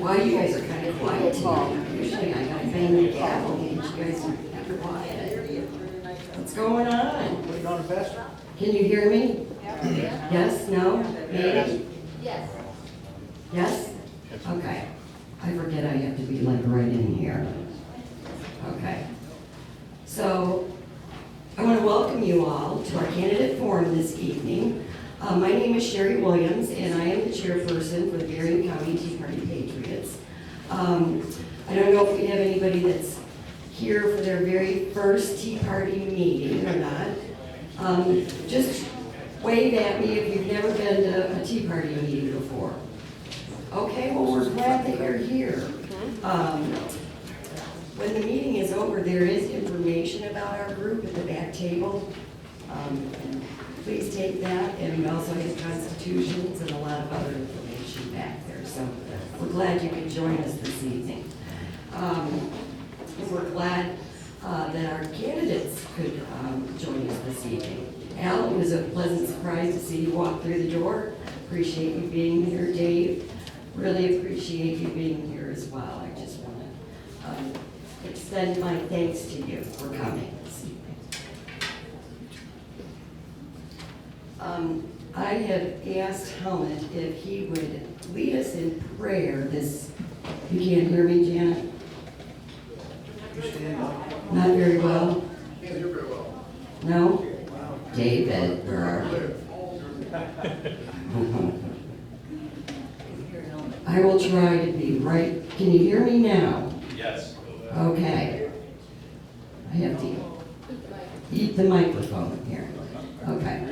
Why you guys are kind of quiet tonight? Usually I gotta bang the gavel, and you guys are kind of quiet. What's going on? Waiting on the pastor. Can you hear me? Yes? No? Maybe? Yes. Yes? Okay. I forget I have to be like right in here. Okay. So, I want to welcome you all to our candidate forum this evening. My name is Sherry Williams, and I am the chairperson for the Berrien County TEA Party Patriots. I don't know if we have anybody that's here for their very first Tea Party meeting or not. Just wave at me if you've never been to a Tea Party meeting before. Okay, well, we're glad that you're here. When the meeting is over, there is information about our group at the back table. Please take that, and we also have constitutions and a lot of other information back there. So we're glad you could join us this evening. We're glad that our candidates could join us this evening. Al, it was a pleasant surprise to see you walk through the door. Appreciate you being here. Dave, really appreciate you being here as well. I just want to extend my thanks to you for coming this evening. I have asked Helmut if he would lead us in prayer this, you can't hear me, Janet? Not very well? Can't hear very well. No? David, where are you? I will try to be right. Can you hear me now? Yes. Okay. I have to eat the microphone here. Okay.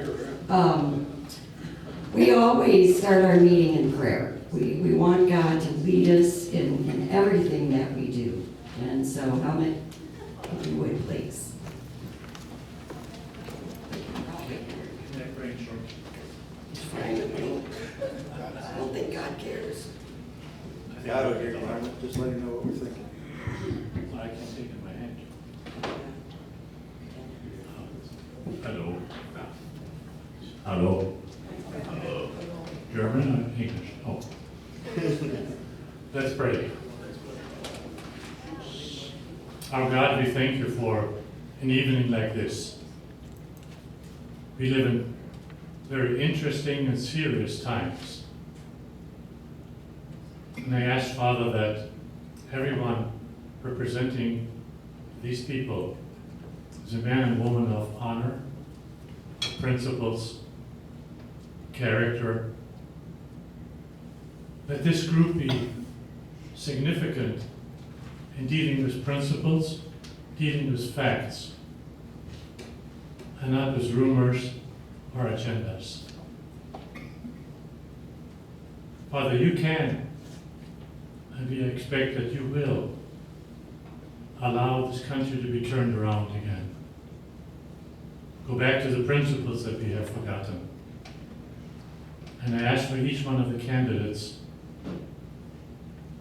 We always start our meeting in prayer. We want God to lead us in everything that we do. And so, Helmut, if you would, please. It's fine with me. I don't think God cares. God will hear you, Helmut. Just let him know what we're thinking. I can take it in my hand. Hello. Hello. German or English? Oh. Let's pray. Our God, we thank you for an evening like this. We live in very interesting and serious times. And I ask, Father, that everyone representing these people is a man and woman of honor, principles, character. Let this group be significant in dealing with principles, dealing with facts, and not with rumors or agendas. Father, you can, and we expect that you will, allow this country to be turned around again. Go back to the principles that we have forgotten. And I ask for each one of the candidates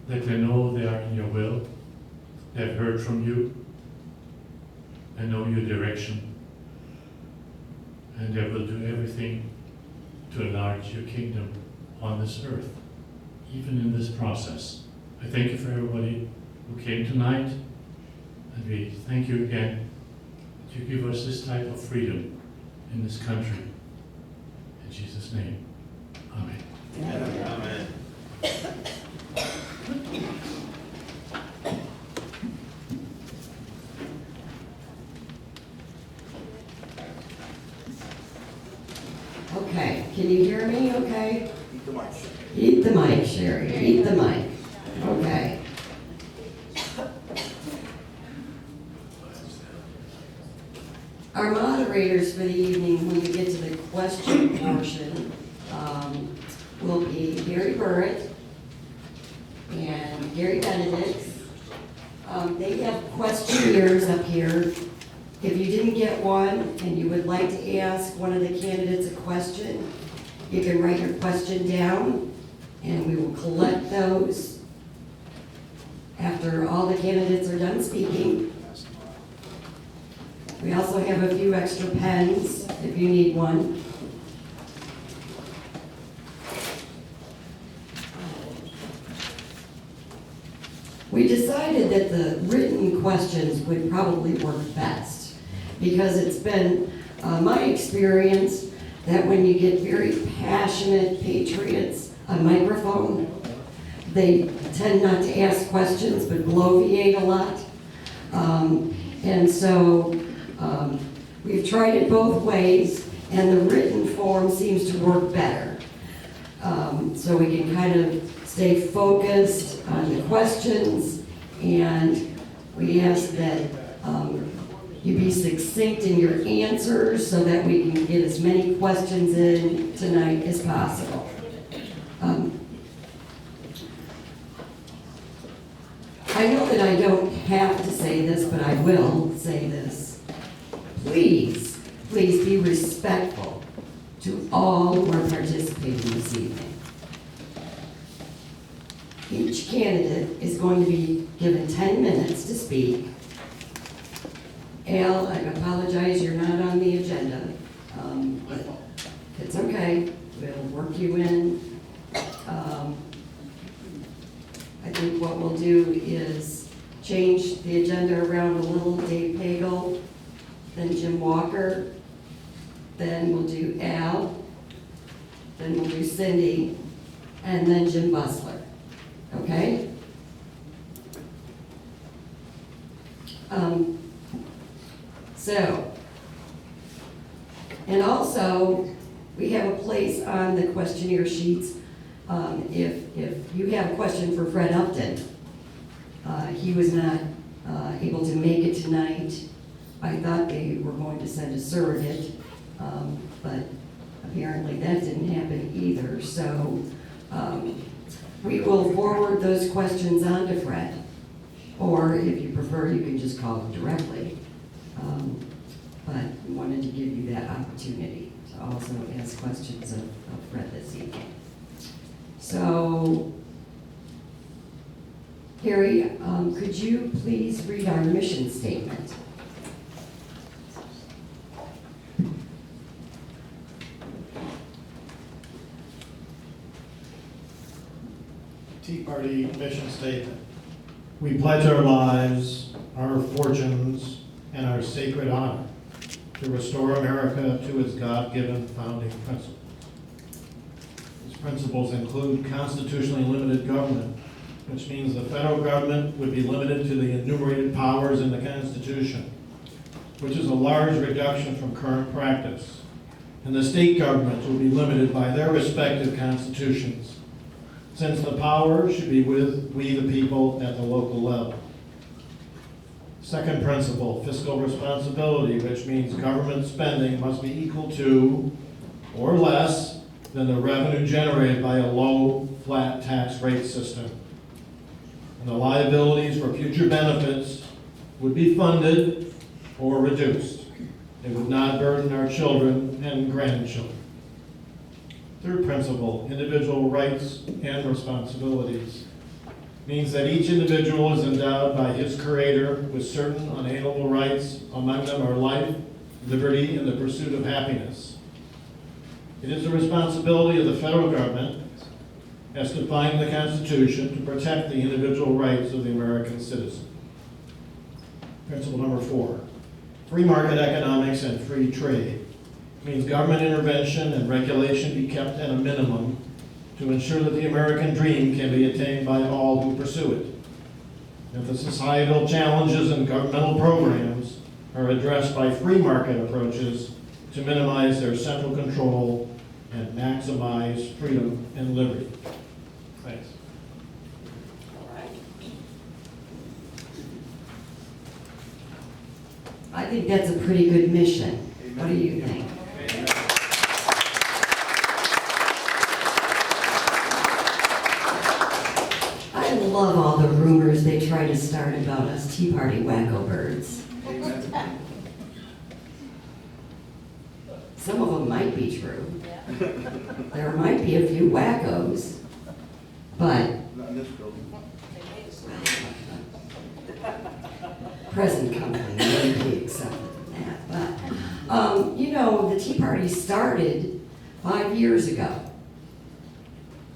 that they know they are in your will, they have heard from you, they know your direction, and they will do everything to enlarge your kingdom on this earth, even in this process. I thank you for everybody who came tonight, and we thank you again that you give us this type of freedom in this country. In Jesus' name, amen. Amen. Okay, can you hear me okay? Eat the mic. Eat the mic, Sherry, eat the mic. Okay. Our moderators for the evening, when we get to the question portion, will be Gary Burritt and Gary Benedict. They have questionnaires up here. If you didn't get one and you would like to ask one of the candidates a question, you can write your question down and we will collect those after all the candidates are done speaking. We also have a few extra pens if you need one. we decided that the written questions would probably work best, because it's been my experience that when you get very passionate patriots on microphone, they tend not to ask questions but bloviate a lot. And so we've tried it both ways, and the written form seems to work better. So we can kind of stay focused on the questions, and we ask that you be succinct in your answers so that we can get as many questions in tonight as possible. I know that I don't have to say this, but I will say this. Please, please be respectful to all who are participating this evening. Each candidate is going to be given 10 minutes to speak. Al, I apologize, you're not on the agenda, but it's okay, we'll work you in. I think what we'll do is change the agenda around a little. Dave Pagel, then Jim Walker, then we'll do Al, then we'll do Cindy, and then Jim Bussler, okay? And also, we have a place on the questionnaire sheets. If you have a question for Fred Upton, he was not able to make it tonight. I thought they were going to send a surrogate, but apparently that didn't happen either. So we will forward those questions on to Fred, or if you prefer, you can just call him directly. But we wanted to give you that opportunity to also ask questions of Fred this evening. So, Harry, could you please read our mission statement? Tea Party mission statement. We pledge our lives, our fortunes, and our sacred honor to restore America to its God-given founding principles. These principles include constitutionally limited government, which means the federal government would be limited to the enumerated powers in the Constitution, which is a large reduction from current practice, and the state governments will be limited by their respective constitutions, since the power should be with we the people at the local level. Second principle, fiscal responsibility, which means government spending must be equal to or less than the revenue generated by a low, flat tax rate system. And the liabilities for future benefits would be funded or reduced. It would not burden our children and grandchildren. Third principle, individual rights and responsibilities, means that each individual is endowed by his Creator with certain unalienable rights. Among them are life, liberty, and the pursuit of happiness. It is the responsibility of the federal government, as defined in the Constitution, to protect the individual rights of the American citizen. Principle number 4, free market economics and free trade, means government intervention and regulation be kept at a minimum to ensure that the American dream can be attained by all who pursue it. If the societal challenges and governmental programs are addressed by free market approaches to minimize their central control and maximize freedom and liberty. Thanks. I think that's a pretty good mission. What do you think? I love all the rumors they try to start about us Tea Party wacko birds. Some of them might be true. There might be a few wackos, but Not in this building. present company may be accepted in that. But, you know, the Tea Party started 5 years ago.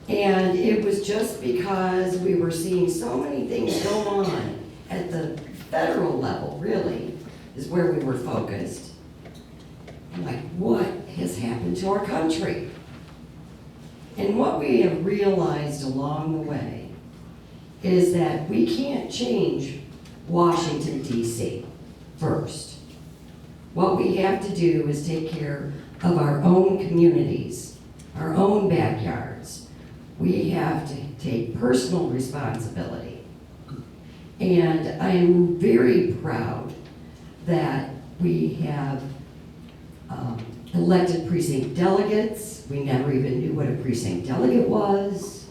And it was just because we were seeing so many things go on at the federal level, really, is where we were focused. I'm like, what has happened to our country? And what we have realized along the way is that we can't change Washington, D.C. first. What we have to do is take care of our own communities, our own backyards. We have to take personal responsibility. And I am very proud that we have elected precinct delegates. We never even knew what a precinct delegate was.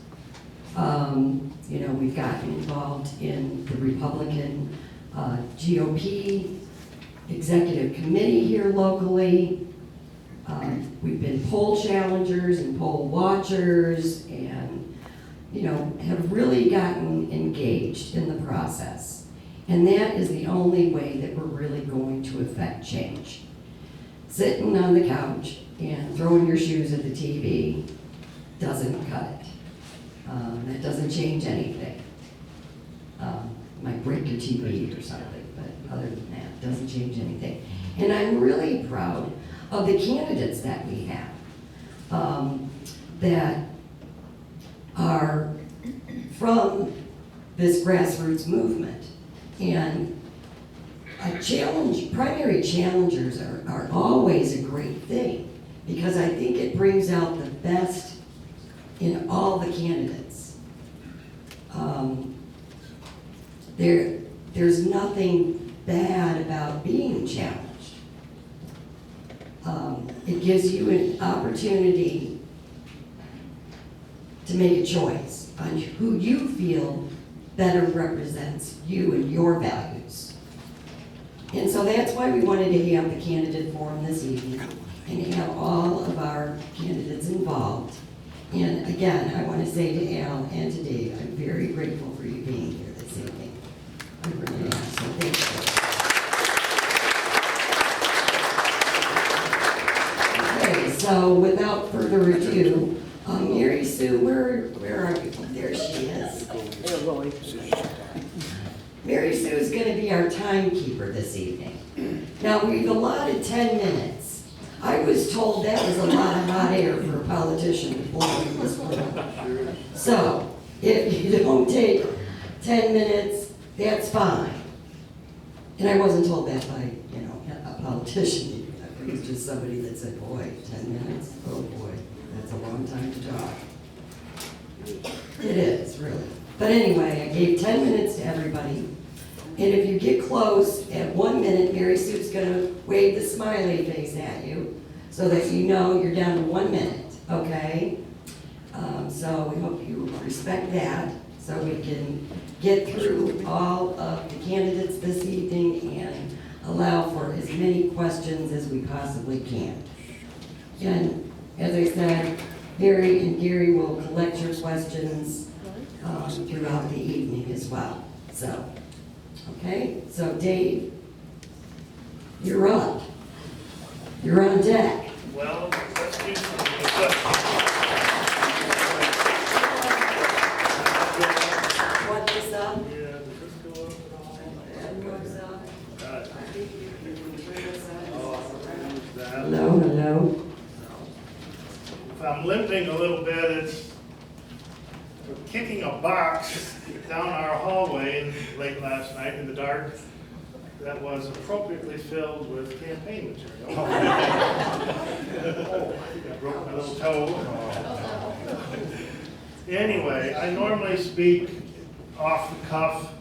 You know, we've gotten involved in the Republican GOP executive committee here locally. We've been poll challengers and poll watchers and, you know, have really gotten engaged in the process. And that is the only way that we're really going to affect change. Sitting on the couch and throwing your shoes at the TV doesn't cut it. That doesn't change anything. Might break your TV or something, but other than that, it doesn't change anything. And I'm really proud of the candidates that we have that are from this grassroots movement. And primary challengers are always a great thing, because I think it brings out the best in all the candidates. There's nothing bad about being challenged. It gives you an opportunity to make a choice on who you feel better represents you and your values. And so that's why we wanted to have the candidate forum this evening and have all of our candidates involved. And again, I want to say to Al and to Dave, I'm very grateful for you being here this evening. I really am, so thank you. Okay, so without further ado, Mary Sue, where are you? There she is. Mary Sue is going to be our timekeeper this evening. Now, we've allotted 10 minutes. I was told that was a lot of hot air for a politician to blow in this room. So, if you don't take 10 minutes, that's fine. And I wasn't told that by, you know, a politician. It was just somebody that said, boy, 10 minutes? Oh boy, that's a long time to talk. It is, really. But anyway, I gave 10 minutes to everybody. And if you get close, at 1 minute, Mary Sue's gonna wave the smiley face at you so that you know you're down to 1 minute, okay? So we hope you respect that so we can get through all of the candidates this evening and allow for as many questions as we possibly can. And as I said, Barry and Gary will collect your questions throughout the evening as well. So, okay, so Dave, you're up. You're on deck. Well, let's do something. Want this up? Yeah, does this go up at all? Everyone's up. Got it. I think you can bring this up. That. Hello, hello. If I'm limping a little bit, it's kicking a box down our hallway late last night in the dark that was appropriately filled with campaign material. Oh, I think I broke my little toe. Anyway, I normally speak off the cuff.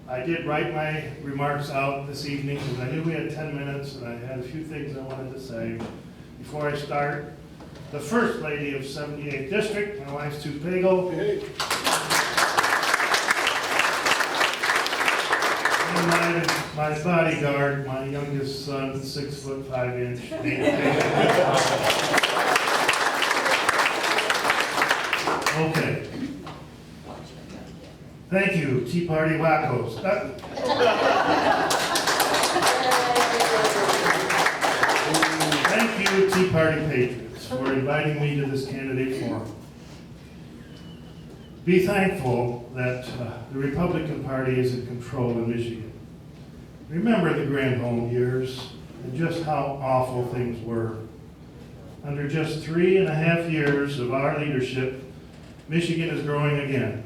I did write my remarks out this evening because I knew we had 10 minutes and I had a few things I wanted to say. Before I start, the First Lady of 78th District, my wife's Sue Pagel. Hey. And my bodyguard, my youngest son, 6'5" Nate. Okay. Thank you, Tea Party wackos. Thank you, Tea Party patriots, for inviting me to this candidate forum. be thankful that the Republican Party is in control in Michigan. Remember the Granholm years and just how awful things were. Under just 3.5 years of our leadership, Michigan is growing again.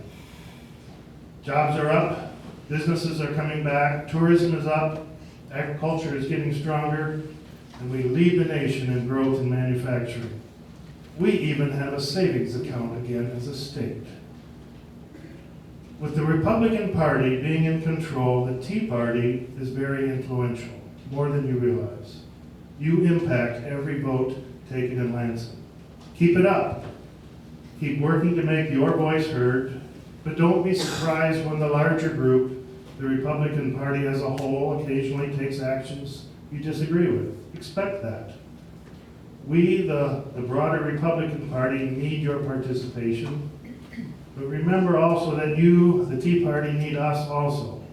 Jobs are up, businesses are coming back, tourism is up, agriculture is getting stronger, and we lead the nation in growth in manufacturing. We even have a savings account again as a state. With the Republican Party being in control, the Tea Party is very influential, more than you realize. You impact every vote taken in Lansing. Keep it up. Keep working to make your voice heard, but don't be surprised when the larger group, the Republican Party as a whole, occasionally takes actions you disagree with. Expect that. We, the broader Republican Party, need your participation. But remember also that you, the Tea Party, need us also.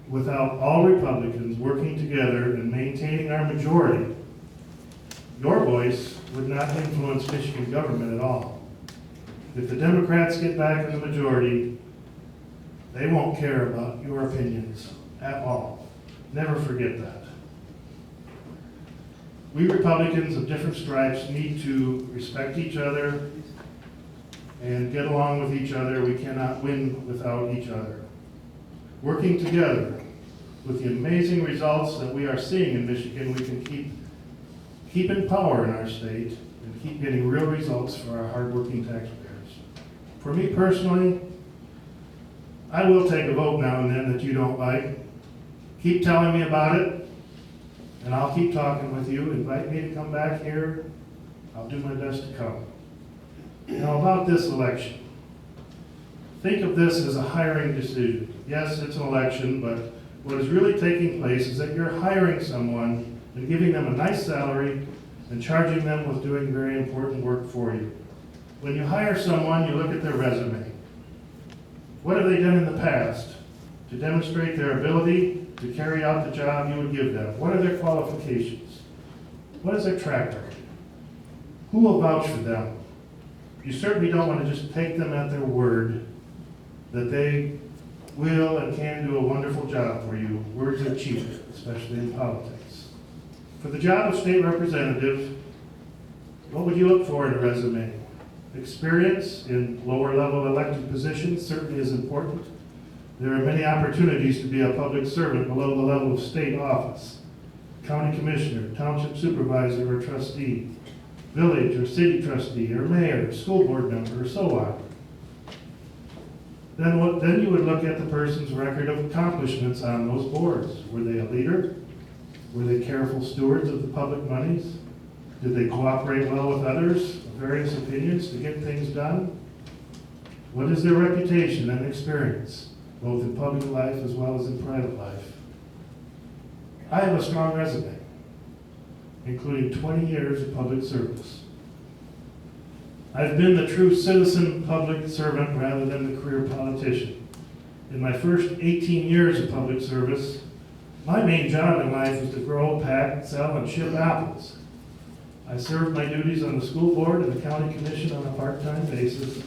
Without all Republicans working together and maintaining our majority, your voice would not influence Michigan government at all. If the Democrats get back in the majority, they won't care about your opinions at all. Never forget that. We Republicans of different stripes need to respect each other and get along with each other. We cannot win without each other. Working together with the amazing results that we are seeing in Michigan, we can keep in power in our state and keep getting real results for our hardworking taxpayers. For me personally, I will take a vote now and then that you don't like. Keep telling me about it, and I'll keep talking with you. Invite me to come back here. I'll do my best to come. Now about this election. Think of this as a hiring decision. Yes, it's an election, but what is really taking place is that you're hiring someone and giving them a nice salary and charging them with doing very important work for you. When you hire someone, you look at their resume. What have they done in the past to demonstrate their ability to carry out the job you would give them? What are their qualifications? What is their track record? Who will vouch for them? You certainly don't want to just take them at their word that they will and can do a wonderful job for you. Words are cheap, especially in politics. For the job of state representative, what would you look for in a resume? Experience in lower level elected positions certainly is important. There are many opportunities to be a public servant below the level of state office. County commissioner, township supervisor or trustee, village or city trustee or mayor, school board member, or so on. Then you would look at the person's record of accomplishments on those boards. Were they a leader? Were they careful stewards of the public monies? Did they cooperate well with others of various opinions to get things done? What is their reputation and experience, both in public life as well as in private life? I have a strong resume, including 20 years of public service. I've been the true citizen public servant rather than the career politician. In my first 18 years of public service, my main job in life was to grow, pack, sell, and ship apples. I served my duties on the school board and the county commission on a part-time basis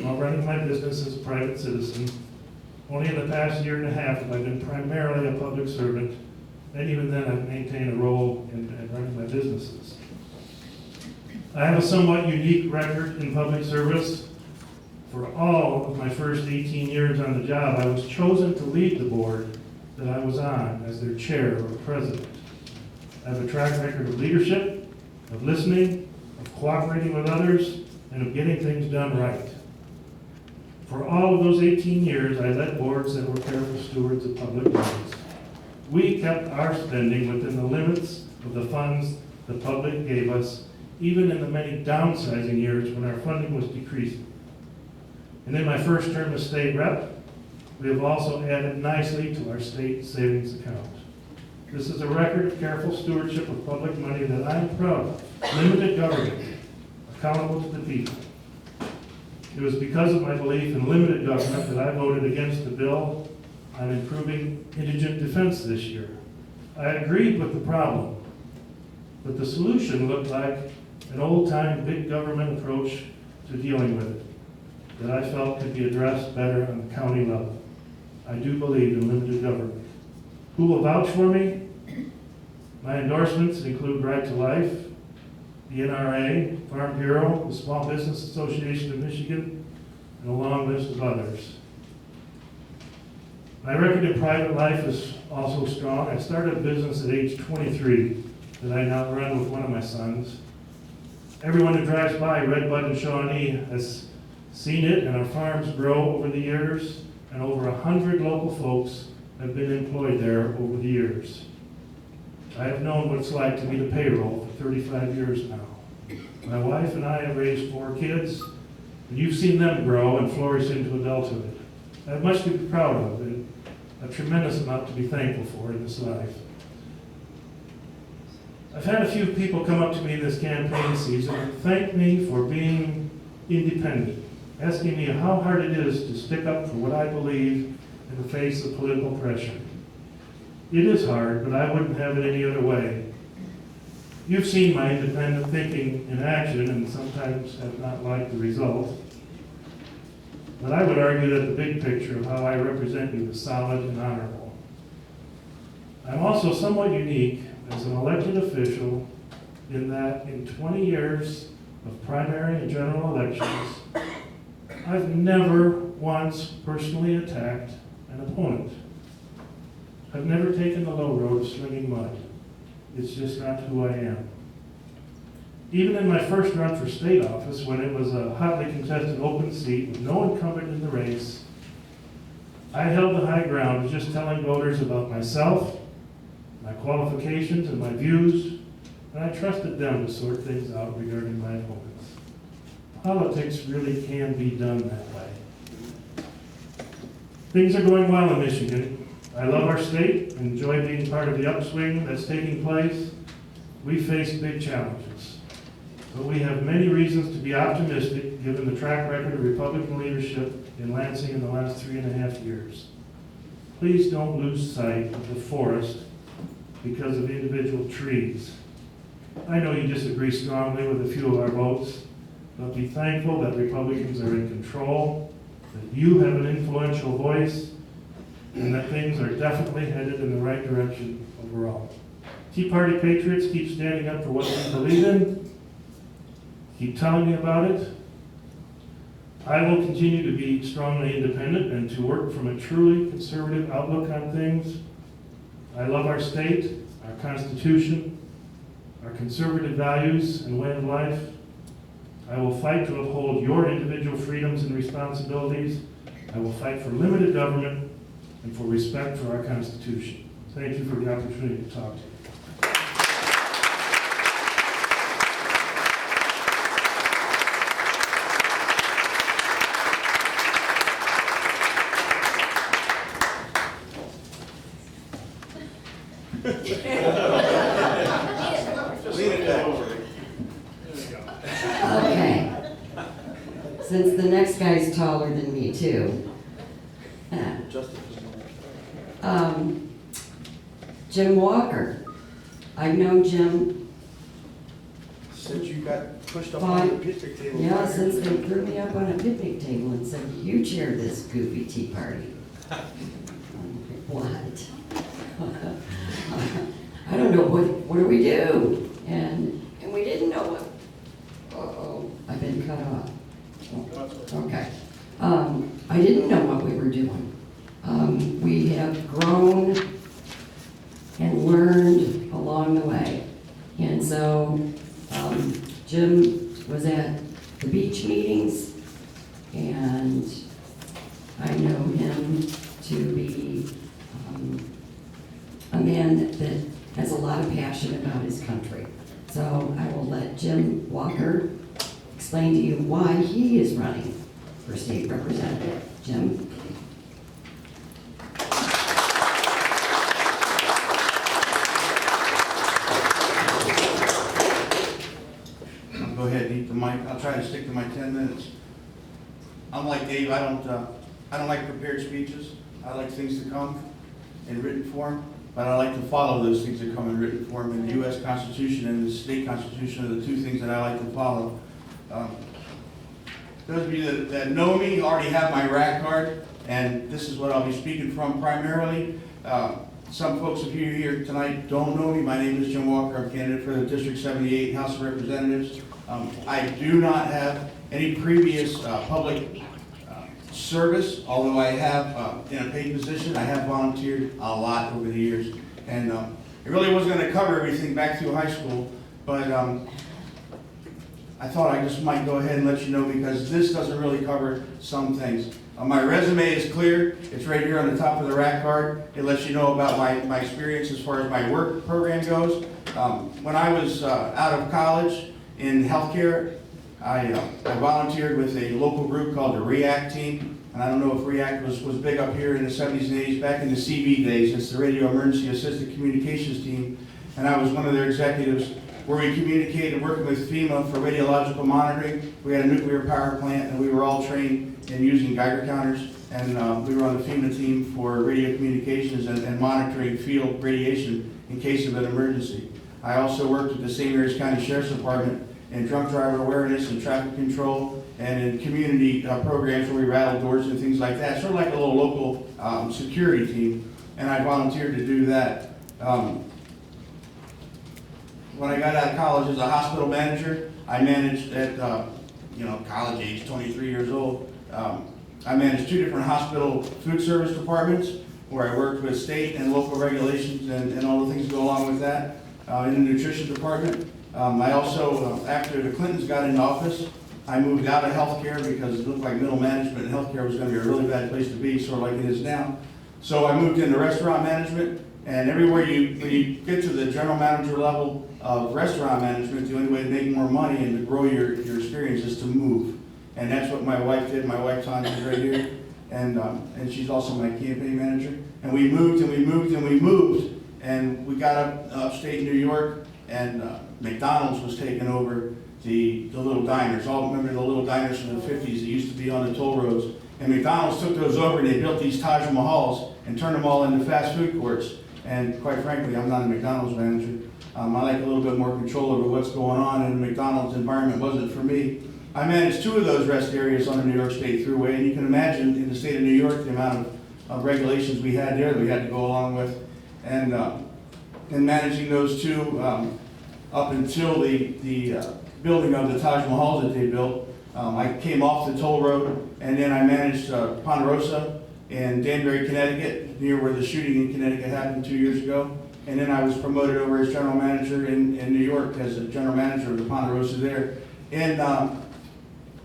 while running my business as a private citizen. Only in the past 1.5 years have I been primarily a public servant, and even then I've maintained a role in running my businesses. I have a somewhat unique record in public service. For all of my first 18 years on the job, I was chosen to lead the board that I was on as their chair or president. I have a track record of leadership, of listening, of cooperating with others, and of getting things done right. For all of those 18 years, I led boards that were careful stewards of public monies. We kept our spending within the limits of the funds the public gave us, even in the many downsizing years when our funding was decreasing. And in my first term as state rep, we have also added nicely to our state savings account. This is a record of careful stewardship of public money that I'm proud of. Limited government, accountable to the people. It was because of my belief in limited government that I voted against the bill on improving indigent defense this year. I agreed with the problem, but the solution looked like an old-time big government approach to dealing with it. that I felt could be addressed better on the county level. I do believe in limited government. Who will vouch for me? My endorsements include Right to Life, the NRA, Farm Bureau, the Small Business Association of Michigan, and a long list of others. My record in private life is also strong. I started a business at age 23 that I now run with one of my sons. Everyone who drives by Red Bud and Shawnee has seen it, and our farms grow over the years, and over 100 local folks have been employed there over the years. I have known what it's like to be the payroll for 35 years now. My wife and I have raised 4 kids, and you've seen them grow and flourish into adulthood. I have much to be proud of and a tremendous amount to be thankful for in this life. I've had a few people come up to me in this campaign season and thank me for being independent, asking me how hard it is to stick up for what I believe in the face of political pressure. It is hard, but I wouldn't have it any other way. You've seen my independent thinking in action and sometimes have not liked the result. But I would argue that the big picture of how I represent you is solid and honorable. I'm also somewhat unique as an elected official in that in 20 years of primary and general elections, I've never once personally attacked an opponent. I've never taken the low road of slinging mud. It's just not who I am. Even in my first run for state office, when it was a hotly contested open seat with no incumbent in the race, I held the high ground of just telling voters about myself, my qualifications, and my views, and I trusted them to sort things out regarding my opponents. Politics really can be done that way. Things are going well in Michigan. I love our state and enjoy being part of the upswing that's taking place. We face big challenges, but we have many reasons to be optimistic given the track record of Republican leadership in Lansing in the last 3.5 years. Please don't lose sight of the forest because of individual trees. I know you disagree strongly with a few of our votes, but be thankful that Republicans are in control, that you have an influential voice, and that things are definitely headed in the right direction overall. Tea Party patriots, keep standing up for what you believe in. Keep telling me about it. I will continue to be strongly independent and to work from a truly conservative outlook on things. I love our state, our Constitution, our conservative values and way of life. I will fight to uphold your individual freedoms and responsibilities. I will fight for limited government and for respect for our Constitution. Thank you for the opportunity to talk to you. Lean it back. Okay. Since the next guy's taller than me too. Jim Walker. I've known Jim, Since you got pushed up on the picnic table. yeah, since they threw me up on a picnic table and said, you chair this goofy tea party. What? I don't know, what do we do? And we didn't know what, uh-oh, I've been cut off. Oh, okay. I didn't know what we were doing. We have grown and learned along the way. And so Jim was at the beach meetings, and I know him to be a man that has a lot of passion about his country. So I will let Jim Walker explain to you why he is running for state representative. Jim? Go ahead and eat the mic. I'll try to stick to my 10 minutes. Unlike Dave, I don't like prepared speeches. I like things to come in written form, but I like to follow those things that come in written form. And the U.S. Constitution and the state constitution are the two things that I like to follow. those of you that know me already have my RAC card, and this is what I'll be speaking from primarily. Some folks of you here tonight don't know me. My name is Jim Walker. I'm candidate for the District 78 House of Representatives. I do not have any previous public service, although I have, in a paid position, I have volunteered a lot over the years. And it really wasn't going to cover everything back through high school, but I thought I just might go ahead and let you know because this doesn't really cover some things. My resume is clear. It's right here on the top of the RAC card. It lets you know about my experience as far as my work program goes. When I was out of college in healthcare, I volunteered with a local group called the REACT team. And I don't know if REACT was big up here in the 70s and 80s, back in the CB days. It's the Radio Emergency Assisted Communications team. And I was one of their executives where we communicated working with FEMA for radiological monitoring. We had a nuclear power plant and we were all trained in using Geiger counters. And we were on the FEMA team for radio communications and monitoring field radiation in case of an emergency. I also worked with the St. Mary's County Sheriff's Department in drunk driver awareness and traffic control and in community programs where we rattled doors and things like that, sort of like a little local security team, and I volunteered to do that. When I got out of college as a hospital manager, I managed at college age, 23 years old, I managed 2 different hospital food service departments where I worked with state and local regulations and all the things that go along with that in the nutrition department. I also, after the Clintons got in office, I moved out of healthcare because it looked like middle management and healthcare was going to be a really bad place to be, sort of like it is now. So I moved into restaurant management, and everywhere when you get to the general manager level of restaurant management, the only way to make more money and to grow your experience is to move. And that's what my wife did. My wife, Tanya, is right here, and she's also my campaign manager. And we moved and we moved and we moved, and we got upstate New York, and McDonald's was taking over the little diners. All remember the little diners from the 50s that used to be on the toll roads. And McDonald's took those over and they built these Taj Mahals and turned them all into fast food courts. And quite frankly, I'm not a McDonald's manager. I like a little bit more control over what's going on, and the McDonald's environment wasn't for me. I managed 2 of those rest areas on the New York State Thruway, and you can imagine in the state of New York the amount of regulations we had there that we had to go along with. And in managing those 2 up until the building of the Taj Mahals that they built, I came off the toll road, and then I managed Ponderosa in Danbury, Connecticut, near where the shooting in Connecticut happened 2 years ago. And then I was promoted over as general manager in New York as a general manager of the Ponderosa there. And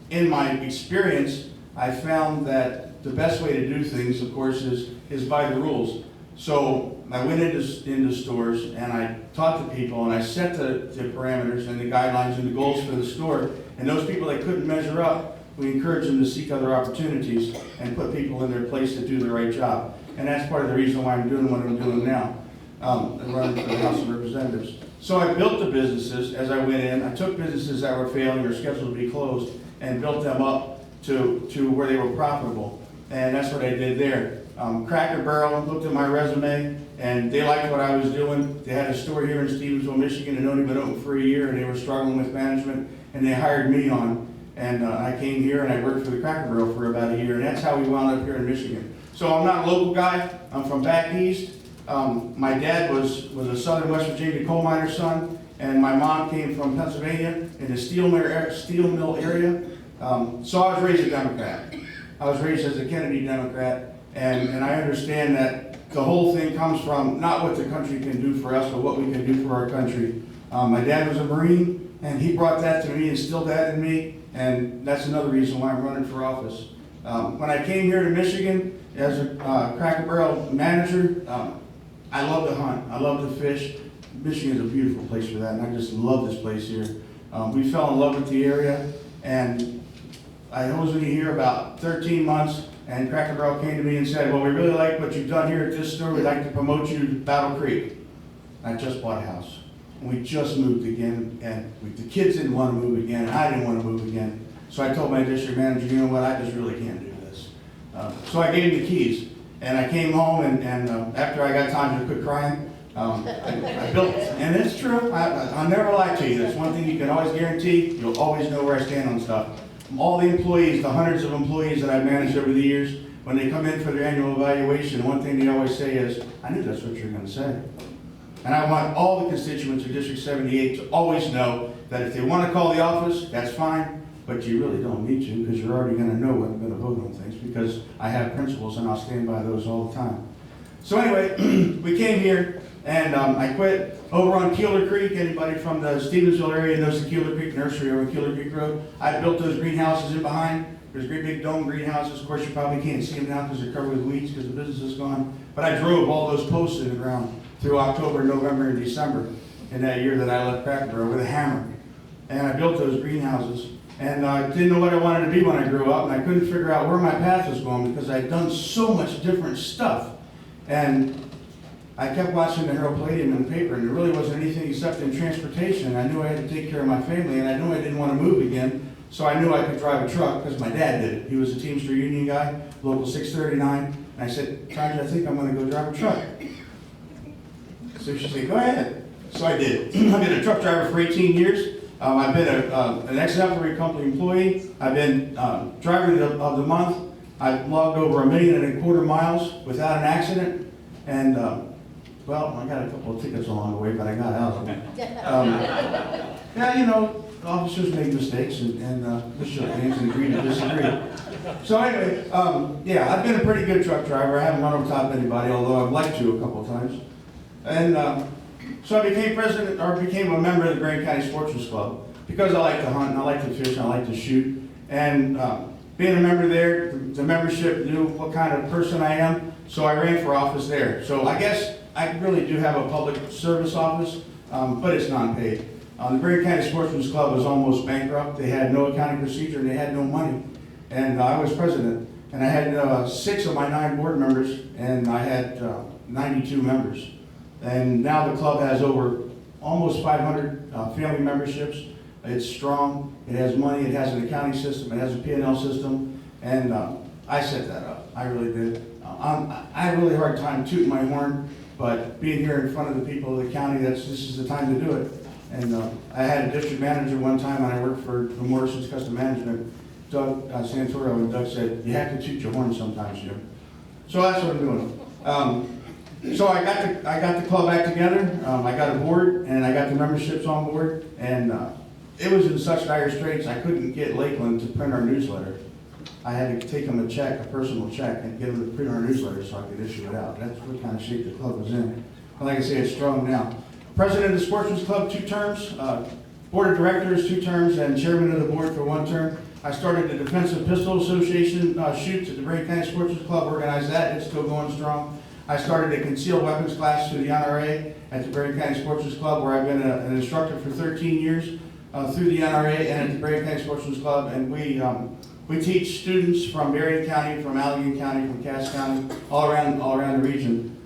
in my experience, I found that the best way to do things, of course, is by the rules. So I went into stores and I taught the people and I set the parameters and the guidelines and the goals for the store. And those people that couldn't measure up, we encouraged them to seek other opportunities and put people in their place to do the right job. And that's part of the reason why I'm doing what I'm doing now. I'm running for the House of Representatives. So I built the businesses as I went in. I took businesses that were failing or scheduled to be closed and built them up to where they were profitable. And that's what I did there. Cracker Barrel looked at my resume and they liked what I was doing. They had a store here in Stevensville, Michigan, and only been open for a year, and they were struggling with management, and they hired me on. And I came here and I worked for the Cracker Barrel for about a year, and that's how we wound up here in Michigan. So I'm not a local guy. I'm from back east. My dad was a southern West Virginia coal miner's son, and my mom came from Pennsylvania in the steel mill area. So I was raised a Democrat. I was raised as a Kennedy Democrat, and I understand that the whole thing comes from not what the country can do for us, but what we can do for our country. My dad was a Marine, and he brought that to me, instilled that in me, and that's another reason why I'm running for office. When I came here to Michigan as a Cracker Barrel manager, I love to hunt, I love to fish. Michigan is a beautiful place for that, and I just love this place here. We fell in love with the area, and I was only here about 13 months, and Cracker Barrel came to me and said, well, we really like what you've done here at this store. We'd like to promote you to Battle Creek. I just bought a house. And we just moved again, and the kids didn't want to move again, and I didn't want to move again. So I told my district manager, you know what, I just really can't do this. So I gave him the keys, and I came home, and after I got time to quit crying, I built, and it's true, I'll never lie to you. That's one thing you can always guarantee, you'll always know where I stand on stuff. all the employees, the hundreds of employees that I've managed over the years, when they come in for their annual evaluation, one thing they always say is, I knew that's what you were going to say. And I want all the constituents of District 78 to always know that if they want to call the office, that's fine, but you really don't need to, because you're already going to know what I'm going to vote on things, because I have principles and I'll stand by those all the time. So anyway, we came here, and I quit over on Keeler Creek. Anybody from the Stevensville area knows the Keeler Creek Nursery over Keeler Creek Road? I built those greenhouses in behind. There's great big dome greenhouses. Of course, you probably can't see them now because they're covered with weeds because the business is gone. But I drove all those posts in the ground through October, November, and December in that year that I left Crackborough with a hammer. And I built those greenhouses. And I didn't know what I wanted to be when I grew up, and I couldn't figure out where my path was going because I'd done so much different stuff. And I kept watching the Herald Palladium in the paper, and there really wasn't anything except in transportation. I knew I had to take care of my family, and I knew I didn't want to move again, so I knew I could drive a truck because my dad did it. He was a Teamster Union guy, local 639, and I said, Charlie, I think I'm going to go drive a truck. So she said, go ahead. So I did. I've been a truck driver for 18 years. I've been an exemplary company employee. I've been driver of the month. I've logged over 1.25 million miles without an accident. And, well, I got a couple of tickets along the way, but I got out of them. Yeah, you know, officers make mistakes, and we shook hands and agreed to disagree. So anyway, yeah, I've been a pretty good truck driver. I haven't run over top of anybody, although I'd like to a couple of times. And so I became president, or became a member of the Berrien County Sportsman's Club because I like to hunt, and I like to fish, and I like to shoot. And being a member there, the membership knew what kind of person I am, so I ran for office there. So I guess I really do have a public service office, but it's non-paid. The Berrien County Sportsman's Club was almost bankrupt. They had no accounting procedure, and they had no money. And I was president, and I had 6 of my 9 board members, and I had 92 members. And now the club has over almost 500 family memberships. It's strong, it has money, it has an accounting system, it has a P&L system, and I set that up. I really did. I had a really hard time tooting my horn, but being here in front of the people of the county, this is the time to do it. And I had a district manager one time when I worked for Morrison's Custom Management, Doug Santoro, and Doug said, you have to toot your horn sometimes, Jim. So that's what I'm doing. So I got the club back together. I got a board, and I got the memberships on board, and it was in such dire straits I couldn't get Lakeland to print our newsletter. I had to take them a check, a personal check, and get them to print our newsletter so I could issue it out. That's what kind of shape the club was in. But like I say, it's strong now. President of the Sportsman's Club, 2 terms. Board of Directors, 2 terms, and Chairman of the Board for 1 term. I started the Defensive Pistol Association shoots at the Berrien County Sportsman's Club, organized that. It's still going strong. I started a concealed weapons class through the NRA at the Berrien County Sportsman's Club, where I've been an instructor for 13 years through the NRA and at the Berrien County Sportsman's Club. And we teach students from Berrien County, from Allegheny County, from Cass County, all around the region.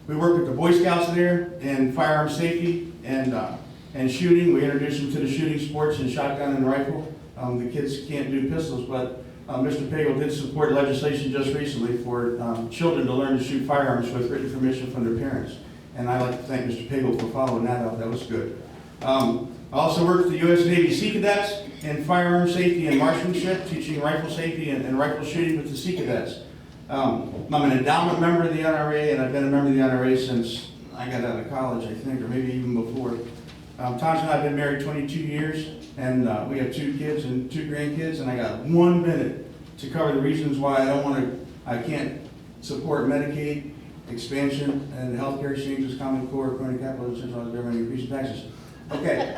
We work with the Boy Scouts there in firearm safety and shooting. We introduce them to the shooting sports and shotgun and rifle. The kids can't do pistols, but Mr. Pagel did support legislation just recently for children to learn to shoot firearms with written permission from their parents. And I'd like to thank Mr. Pagel for following that up. That was good. I also worked with the U.S. Navy Sea Cadets in firearm safety and marksmanship, teaching rifle safety and rifle shooting with the Sea Cadets. I'm an endowment member of the NRA, and I've been a member of the NRA since I got out of college, I think, or maybe even before. Taj and I have been married 22 years, and we have 2 kids and 2 grandkids, and I got 1 minute to cover the reasons why I can't support Medicaid expansion and healthcare exchanges, Common Core, crony capital, centralized government, increasing taxes. Okay.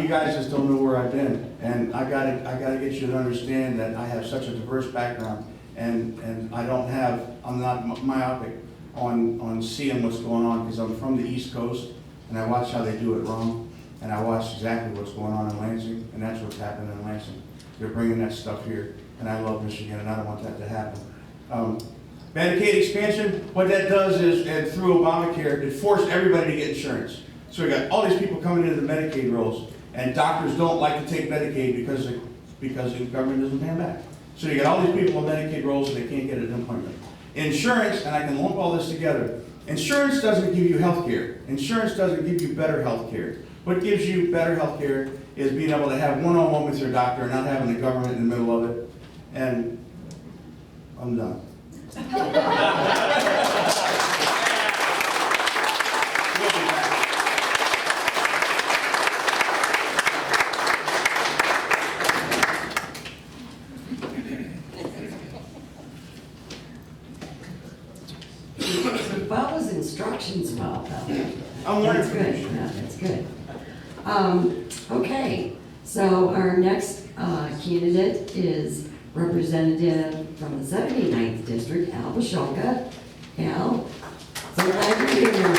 You guys just don't know where I've been, and I gotta get you to understand that I have such a diverse background, and I'm not myopic on seeing what's going on, because I'm from the East Coast, and I watch how they do it wrong, and I watch exactly what's going on in Lansing, and that's what's happening in Lansing. They're bringing that stuff here, and I love Michigan, and I don't want that to happen. Medicaid expansion, what that does is, and through Obamacare, it forced everybody to get insurance. So we got all these people coming into the Medicaid rolls, and doctors don't like to take Medicaid because the government doesn't pay them back. So you got all these people on Medicaid rolls, and they can't get an appointment. Insurance, and I can lump all this together, Insurance doesn't give you health care. Insurance doesn't give you better health care. What gives you better health care is being able to have one-on-one with your doctor and not having the government in the middle of it. And I'm done. Follows instructions well, though. I'm learning That's from good, you. yeah, that's good. Okay, so our next candidate is Representative from the 79th District, Al Pscholka. Al, so glad you're here.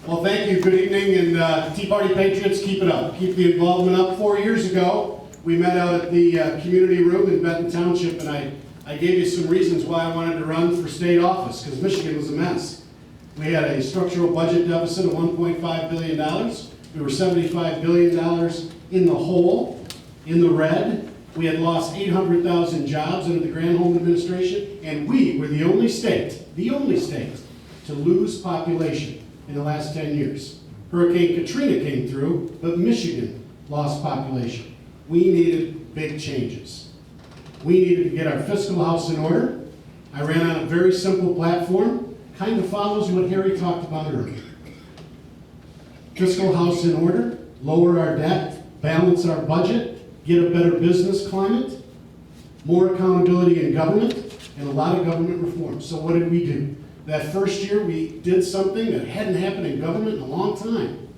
Well, thank you. Good evening, and Tea Party Patriots, keep it up. Keep the involvement up. 4 years ago, we met out at the community room in Benton Township, and I gave you some reasons why I wanted to run for state office, because Michigan was a mess. We had a structural budget deficit of $1.5 billion. We were $75 billion in the hole, in the red. We had lost 800,000 jobs under the Granholm administration, and we were the only state to lose population in the last 10 years. Hurricane Katrina came through, but Michigan lost population. We needed big changes. We needed to get our fiscal house in order. I ran on a very simple platform, kind of follows what Harry talked about earlier. Fiscal house in order, lower our debt, balance our budget, get a better business climate, more accountability in government, and a lot of government reform. So what did we do? That first year, we did something that hadn't happened in government in a long time.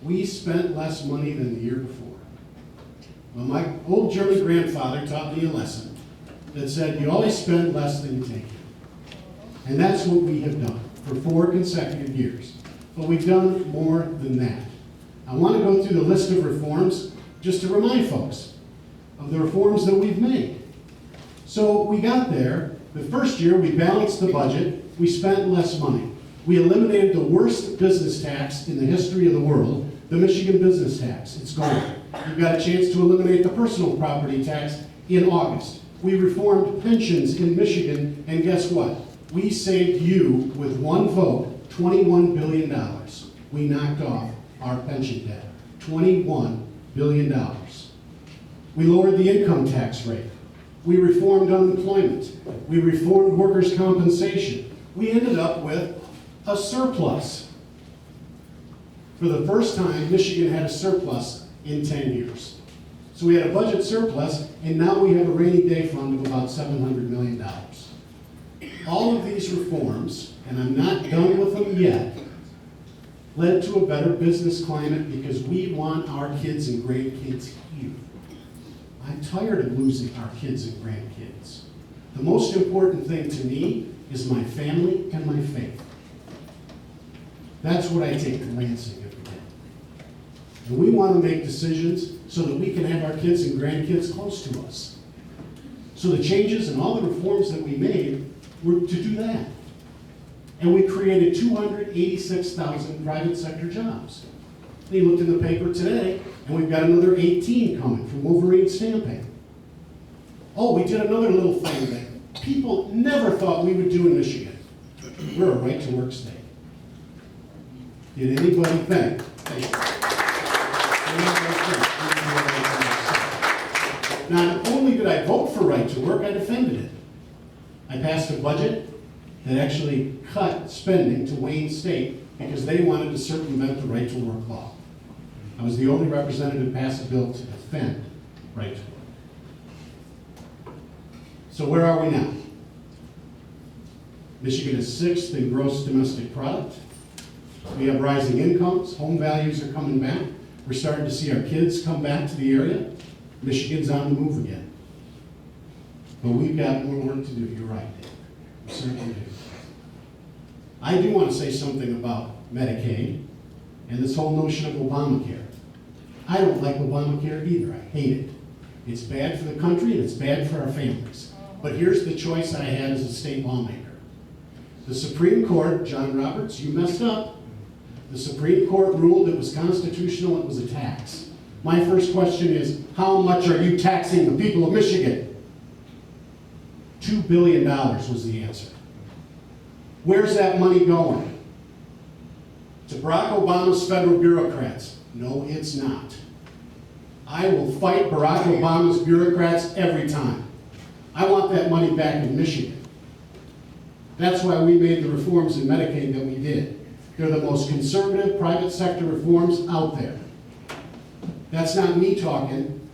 We spent less money than the year before. Well, my old German grandfather taught me a lesson that said, you always spend less than you take in. And that's what we have done for 4 consecutive years. But we've done more than that. I want to go through the list of reforms just to remind folks of the reforms that we've made. So we got there. The first year, we balanced the budget. We spent less money. We eliminated the worst business tax in the history of the world, the Michigan business tax. It's gone. You've got a chance to eliminate the personal property tax in August. We reformed pensions in Michigan, and guess what? We saved you, with one vote, $21 billion. We knocked off our pension debt. $21 billion. We lowered the income tax rate. We reformed unemployment. We reformed workers' compensation. We ended up with a surplus. For the first time, Michigan had a surplus in 10 years. So we had a budget surplus, and now we have a rainy day fund of about $700 million. All of these reforms, and I'm not done with them yet, led to a better business climate because we want our kids and grandkids here. I'm tired of losing our kids and grandkids. The most important thing to me is my family and my faith. That's what I take to Lansing every day. And we want to make decisions so that we can have our kids and grandkids close to us. So the changes and all the reforms that we made were to do that. And we created 286,000 private sector jobs. They looked in the paper today, and we've got another 18 coming from Wolverine Stamping. Oh, we did another little thing that people never thought we would do in Michigan. We're a right-to-work state. Did anybody think? Not only did I vote for right-to-work, I defended it. I passed a budget that actually cut spending to Wayne State because they wanted to circumvent the right-to-work law. I was the only representative to pass a bill to defend right-to-work. So where are we now? Michigan is 6th in gross domestic product. We have rising incomes. Home values are coming back. We're starting to see our kids come back to the area. Michigan's on the move again. But we've got more work to do. You're right, Dave. We certainly do. I do want to say something about Medicaid and this whole notion of Obamacare. I don't like Obamacare either. I hate it. It's bad for the country and it's bad for our families. But here's the choice I had as a state lawmaker. The Supreme Court, John Roberts, you messed up. The Supreme Court ruled it was constitutional, it was a tax. My first question is, how much are you taxing the people of Michigan? $2 billion was the answer. Where's that money going? To Barack Obama's federal bureaucrats. No, it's not. I will fight Barack Obama's bureaucrats every time. I want that money back in Michigan. That's why we made the reforms in Medicaid that we did. They're the most conservative private sector reforms out there. That's not me talking.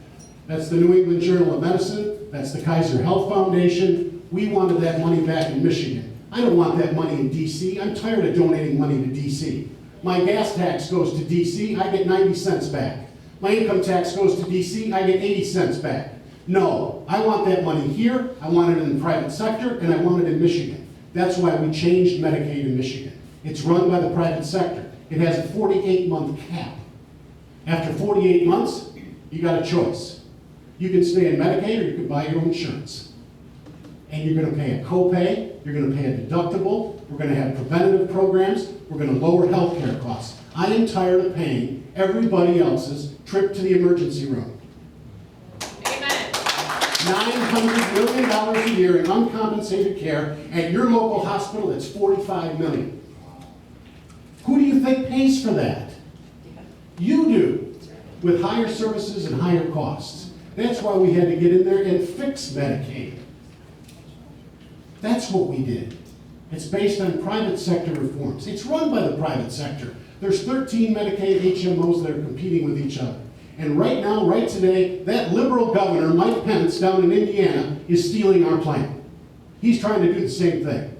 That's the New England Journal of Medicine. That's the Kaiser Health Foundation. We wanted that money back in Michigan. I don't want that money in D.C. I'm tired of donating money to D.C. My gas tax goes to D.C., I get 90 cents back. My income tax goes to D.C., I get 80 cents back. No, I want that money here, I want it in the private sector, and I want it in Michigan. That's why we changed Medicaid in Michigan. It's run by the private sector. It has a 48-month cap. After 48 months, you got a choice. You can stay in Medicaid or you can buy your own insurance. And you're gonna pay a copay, you're gonna pay a deductible, we're gonna have preventative programs, we're gonna lower healthcare costs. I am tired of paying everybody else's trip to the emergency room. $900 million a year in uncompensated care. At your local hospital, it's $45 million. Who do you think pays for that? You do, with higher services and higher costs. That's why we had to get in there and fix Medicaid. That's what we did. It's based on private sector reforms. It's run by the private sector. There's 13 Medicaid HMOs that are competing with each other. And right now, right today, that liberal governor, Mike Pence, down in Indiana, is stealing our plan. He's trying to do the same thing.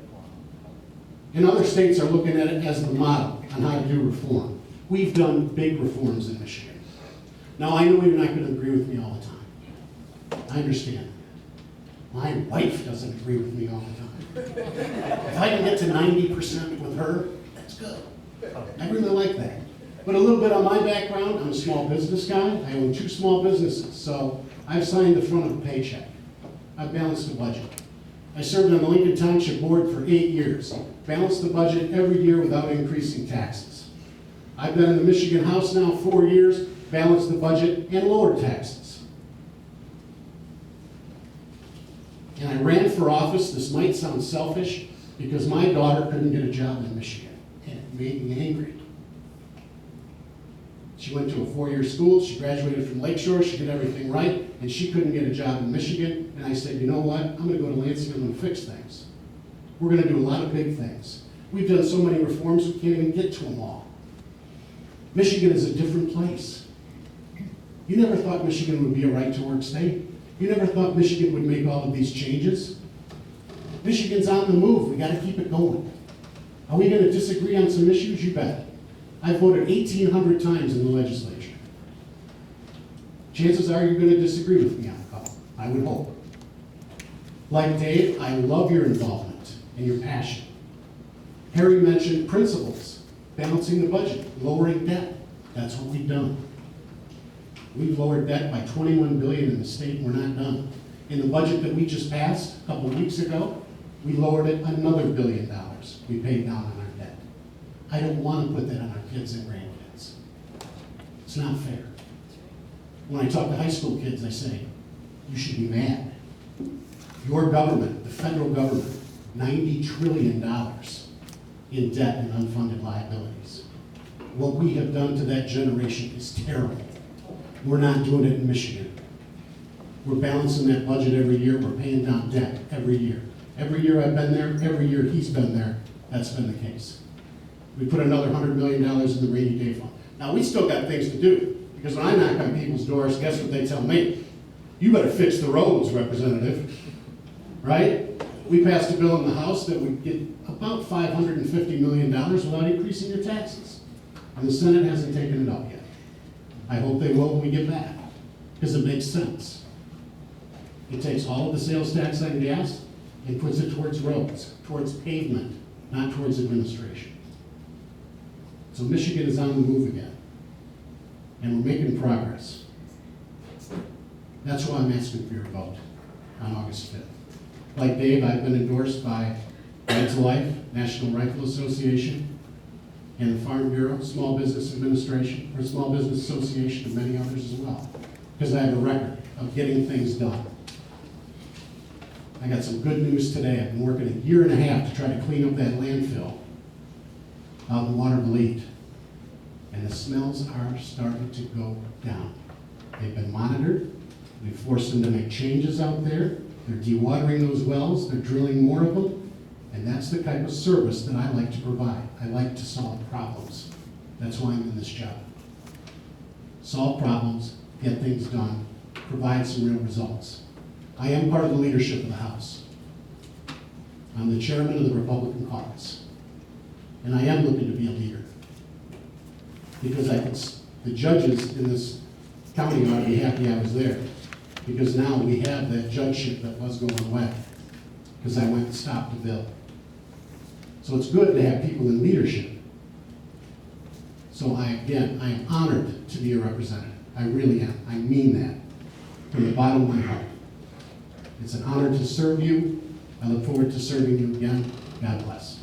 And other states are looking at it as the model on how to do reform. We've done big reforms in Michigan. Now, I know you're not going to agree with me all the time. I understand. My wife doesn't agree with me all the time. If I can get to 90% with her, that's good. I really like that. But a little bit on my background, I'm a small business guy. I own 2 small businesses, so I've signed the front of a paycheck. I've balanced the budget. I served on the Lincoln Township Board for 8 years. Balanced the budget every year without increasing taxes. I've been in the Michigan House now 4 years, balanced the budget and lowered taxes. And I ran for office. This might sound selfish, because my daughter couldn't get a job in Michigan, and it made me angry. She went to a 4-year school, she graduated from Lakeshore, she did everything right, and she couldn't get a job in Michigan. And I said, you know what, I'm gonna go to Lansing, I'm gonna fix things. We're gonna do a lot of big things. We've done so many reforms, we can't even get to them all. Michigan is a different place. You never thought Michigan would be a right-to-work state. You never thought Michigan would make all of these changes. Michigan's on the move, we gotta keep it going. Are we gonna disagree on some issues? You bet. I voted 1,800 times in the legislature. Chances are you're going to disagree with me on a couple. I would hope. Like Dave, I love your involvement and your passion. Harry mentioned principles, balancing the budget, lowering debt. That's what we've done. We've lowered debt by $21 billion in the state, and we're not done. In the budget that we just passed a couple of weeks ago, we lowered it another $1 billion. We paid down on our debt. I don't want to put that on our kids and grandkids. It's not fair. When I talk to high school kids, I say, you should be mad. Your government, the federal government, $90 trillion in debt and unfunded liabilities. What we have done to that generation is terrible. We're not doing it in Michigan. We're balancing that budget every year. We're paying down debt every year. Every year I've been there, every year he's been there, that's been the case. We put another $100 million in the rainy day fund. Now, we still got things to do, because when I knock on people's doors, guess what they tell me? You better fix the roads, Representative, right? We passed a bill in the House that would get about $550 million without increasing your taxes. And the Senate hasn't taken it up yet. I hope they will when we get back, because it makes sense. It takes all of the sales tax on gas and puts it towards roads, towards pavement, not towards administration. So Michigan is on the move again, and we're making progress. That's why I'm asking for your vote on August 5th. Like Dave, I've been endorsed by Right to Life, National Rifle Association, and the Farm Bureau, Small Business Administration, or Small Business Association, and many others as well, because I have a record of getting things done. I got some good news today. I've been working a year and a half to try to clean up that landfill out in Watervliet, and the smells are starting to go down. They've been monitored. We've forced them to make changes out there. They're dewatering those wells. They're drilling more of them. And that's the type of service that I like to provide. I like to solve problems. That's why I'm in this job. Solve problems, get things done, provide some real results. I am part of the leadership of the House. I'm the chairman of the Republican caucus. And I am looking to be a leader. Because I think the judges in this county ought to be happy I was there. Because now we have that judgeship that was going away. Because I went and stopped the bill. So it's good to have people in leadership. So I am honored to be a representative. I really am. I mean that from the bottom of my heart. It's an honor to serve you. I look forward to serving you again. God bless.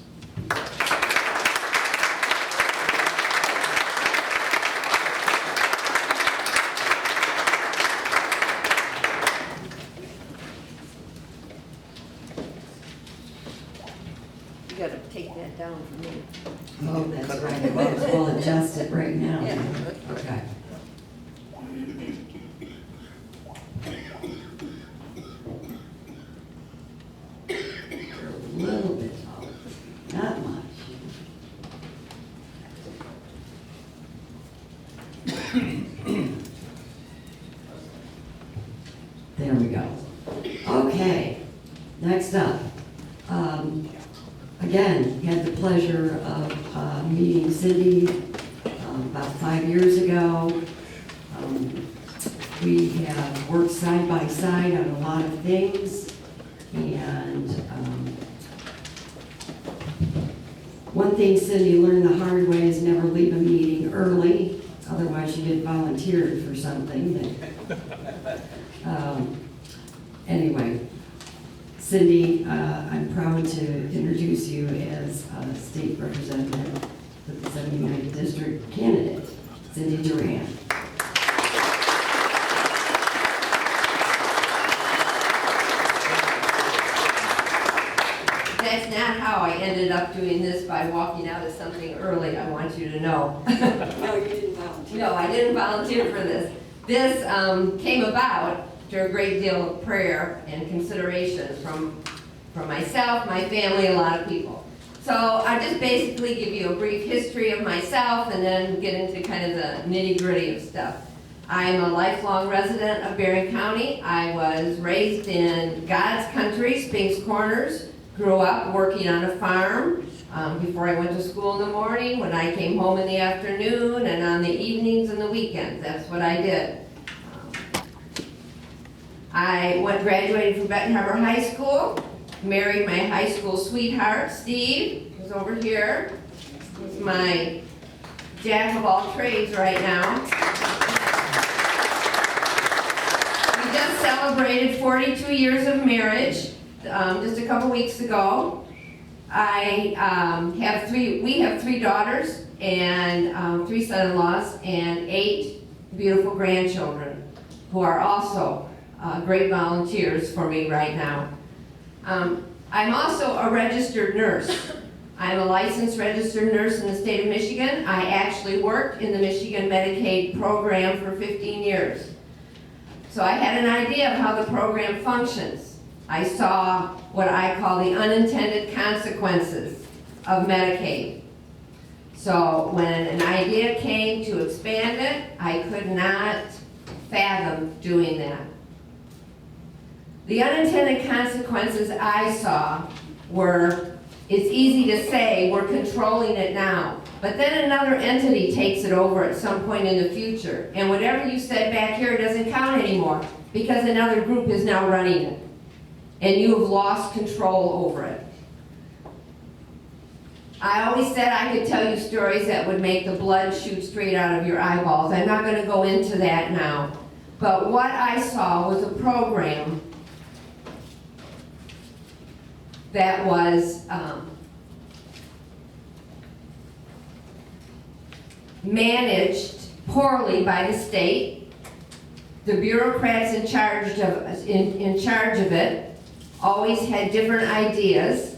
You gotta take that down for me. Oh, that's right. We'll adjust it right now. Yeah. Okay. You're a little bit taller, not much. There we go. Okay, next up. Again, had the pleasure of meeting Cindy about 5 years ago. We have worked side by side on a lot of things, and one thing Cindy learned the hard way is never leave a meeting early, otherwise you get volunteered for something. Anyway, Cindy, I'm proud to introduce you as a state representative for the 79th District candidate, Cindy Duran. That's not how I ended up doing this by walking out of something early, I want you to know. No, you didn't volunteer. No, I didn't volunteer for this. This came about through a great deal of prayer and consideration from myself, my family, a lot of people. So I'll just basically give you a brief history of myself and then get into kind of the nitty-gritty of stuff. I'm a lifelong resident of Berrien County. I was raised in God's country, Spinks Corners. Grew up working on a farm before I went to school in the morning, when I came home in the afternoon, and on the evenings and the weekends. That's what I did. I graduated from Bettenheimer High School, married my high school sweetheart, Steve, who's over here. He's my jack of all trades right now. We just celebrated 42 years of marriage just a couple weeks ago. We have three daughters and 3 son-in-laws and 8 beautiful grandchildren who are also great volunteers for me right now. I'm also a registered nurse. I'm a licensed registered nurse in the state of Michigan. I actually worked in the Michigan Medicaid program for 15 years. So I had an idea of how the program functions. I saw what I call the unintended consequences of Medicaid. So when an idea came to expand it, I could not fathom doing that. The unintended consequences I saw were, it's easy to say we're controlling it now, but then another entity takes it over at some point in the future, and whatever you said back here doesn't count anymore because another group is now running it, and you have lost control over it. I always said I could tell you stories that would make the blood shoot straight out of your eyeballs. I'm not going to go into that now, but what I saw was a program that was managed poorly by the state. The bureaucrats in charge of it always had different ideas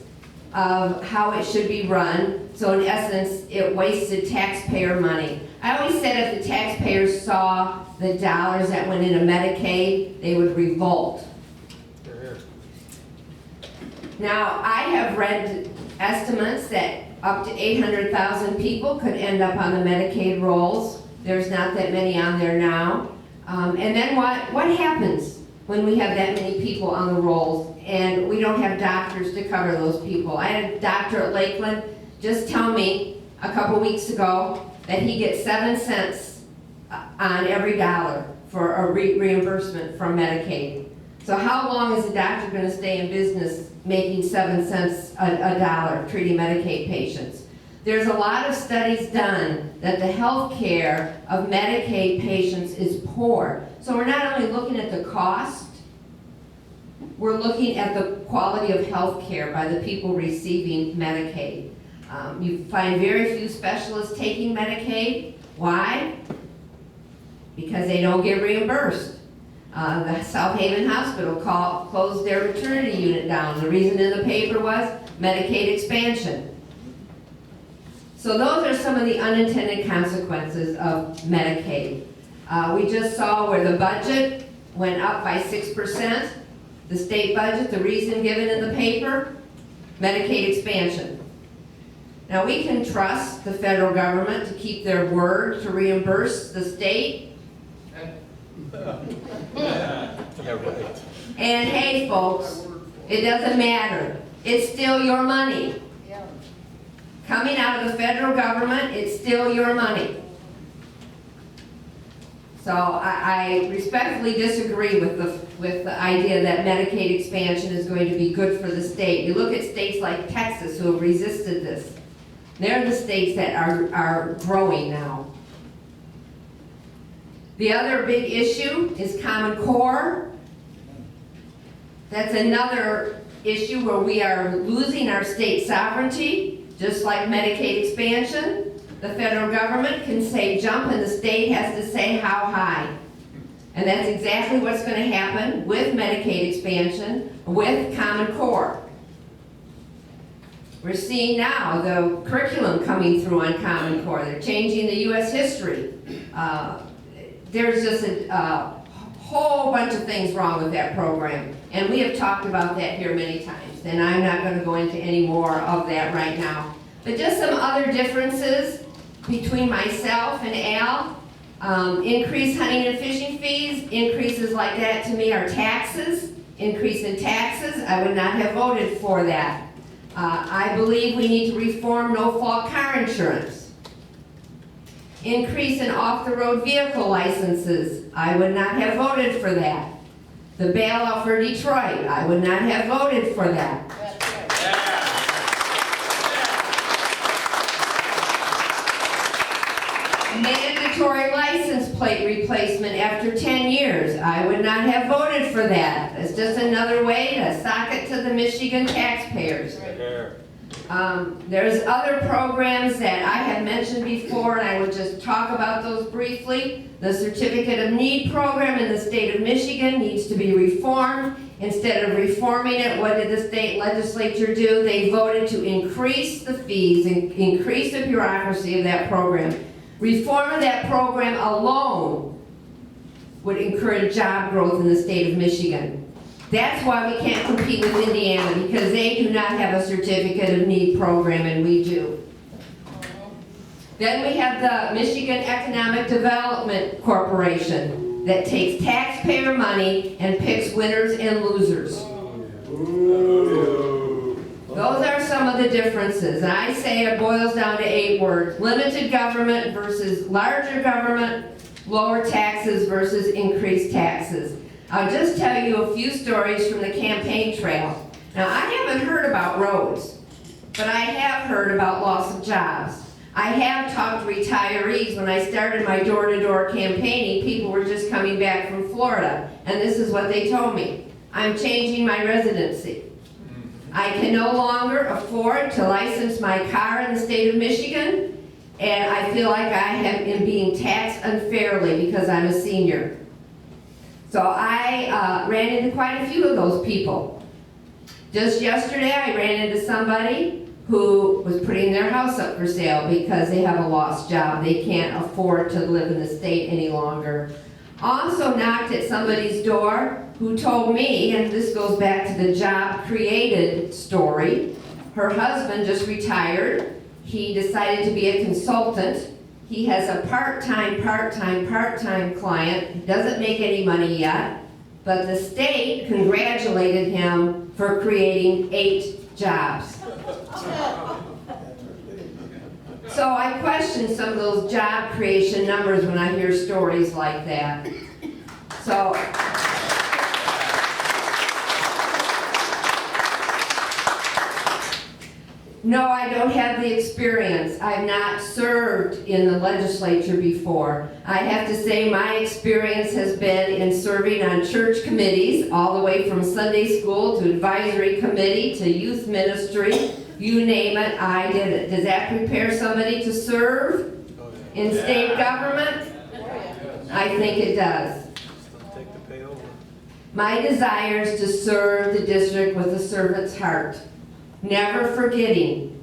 of how it should be run. So in essence, it wasted taxpayer money. I always said if the taxpayers saw the dollars that went into Medicaid, they would revolt. Now, I have read estimates that up to 800,000 people could end up on the Medicaid rolls. There's not that many on there now. And then what happens when we have that many people on the rolls and we don't have doctors to cover those people? I had a doctor at Lakeland just tell me a couple weeks ago that he gets 7 cents on every dollar for a reimbursement from Medicaid. So how long is a doctor going to stay in business making 7 cents a dollar treating Medicaid patients? There's a lot of studies done that the health care of Medicaid patients is poor. So we're not only looking at the cost, we're looking at the quality of health care by the people receiving Medicaid. You find very few specialists taking Medicaid. Why? Because they don't get reimbursed. The South Haven Hospital closed their maternity unit down. The reason in the paper was Medicaid expansion. So those are some of the unintended consequences of Medicaid. We just saw where the budget went up by 6%. The state budget, the reason given in the paper, Medicaid expansion. Now we can trust the federal government to keep their word to reimburse the state. And hey folks, it doesn't matter. It's still your money. Coming out of the federal government, it's still your money. So I respectfully disagree with the idea that Medicaid expansion is going to be good for the state. You look at states like Texas who have resisted this. They're the states that are growing now. The other big issue is Common Core. That's another issue where we are losing our state sovereignty, just like Medicaid expansion. The federal government can say jump and the state has to say how high. And that's exactly what's going to happen with Medicaid expansion, with Common Core. We're seeing now the curriculum coming through on Common Core. They're changing the U.S. history. There's just a whole bunch of things wrong with that program. And we have talked about that here many times. And I'm not going to go into any more of that right now. But just some other differences between myself and Al. Increased hunting and fishing fees. Increases like that to me are taxes. Increase in taxes. I would not have voted for that. I believe we need to reform no-fault car insurance. Increase in off-the-road vehicle licenses. I would not have voted for that. The bailout for Detroit. I would not have voted for that. Mandatory license plate replacement after 10 years. I would not have voted for that. It's just another way to sock it to the Michigan taxpayers. There's other programs that I have mentioned before, and I will just talk about those briefly. The Certificate of Need program in the state of Michigan needs to be reformed. Instead of reforming it, what did the state legislature do? They voted to increase the fees and increase the bureaucracy of that program. Reform of that program alone would encourage job growth in the state of Michigan. That's why we can't compete with Indiana, because they do not have a Certificate of Need program and we do. Then we have the Michigan Economic Development Corporation that takes taxpayer money and picks winners and losers. Those are some of the differences. And I say it boils down to 8 words. Limited government versus larger government, lower taxes versus increased taxes. I'll just tell you a few stories from the campaign trail. Now, I haven't heard about roads, but I have heard about loss of jobs. I have talked to retirees. When I started my door-to-door campaigning, people were just coming back from Florida, and this is what they told me. I'm changing my residency. I can no longer afford to license my car in the state of Michigan, and I feel like I am being taxed unfairly because I'm a senior. So I ran into quite a few of those people. Just yesterday, I ran into somebody who was putting their house up for sale because they have a lost job. They can't afford to live in the state any longer. Also knocked at somebody's door who told me, and this goes back to the job created story, her husband just retired. He decided to be a consultant. He has a part-time client. He doesn't make any money yet, but the state congratulated him for creating 8 jobs. So I question some of those job creation numbers when I hear stories like that. So, no, I don't have the experience. I've not served in the legislature before. I have to say my experience has been in serving on church committees, all the way from Sunday school to advisory committee to youth ministry. You name it, I did it. Does that prepare somebody to serve in state government? I think it does. My desire is to serve the district with a servant's heart, never forgetting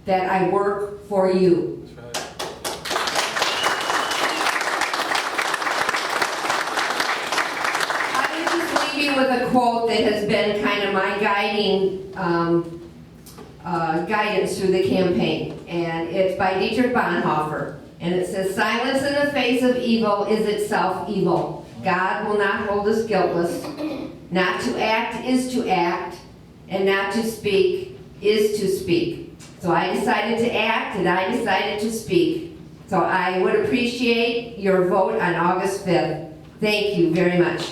that I work for you. I would just leave you with a quote that has been kind of my guiding guidance through the campaign, and it's by Dietrich Bonhoeffer, and it says, "Silence in the face of evil is itself evil. God will not hold us guiltless. Not to act is to act, and not to speak is to speak." So I decided to act, and I decided to speak. So I would appreciate your vote on August 5th. Thank you very much.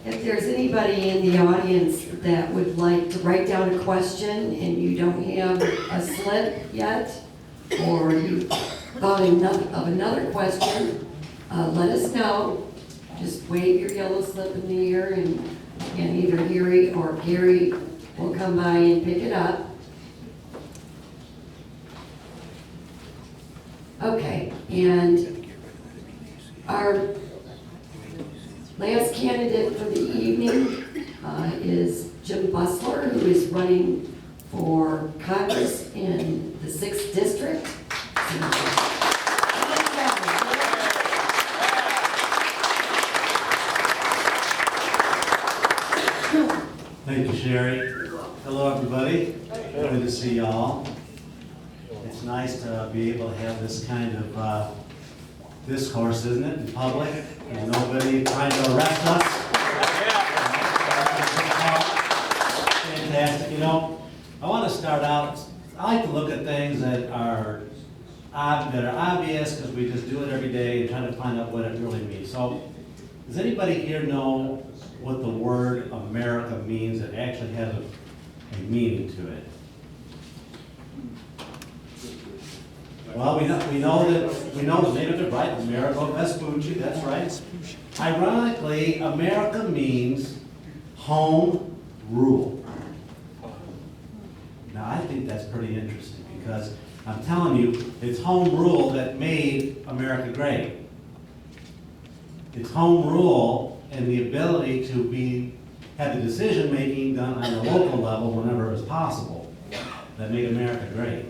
If there's anybody in the audience that would like to write down a question and you don't have a slip yet, or you thought of another question, let us know. Just wave your yellow slip in the air, and either Gary or Gary will come by and pick it up. Okay, and our last candidate for the evening is Jim Bussler, who is running for Congress in the 6th District. Thank you, Sherry. Hello, everybody. Good to see y'all. It's nice to be able to have this kind of discourse, isn't it, in public? There's nobody trying to arrest us. Fantastic. You know, I want to start out, I like to look at things that are obvious because we just do it every day and try to find out what it really means. So, does anybody here know what the word America means? It actually has a meaning to it. Well, we know the name of it, right? Amerigo Vespucci, that's right. Ironically, America means home rule. Now, I think that's pretty interesting because I'm telling you, it's home rule that made America great. It's home rule and the ability to have the decision making done on the local level whenever it was possible that made America great.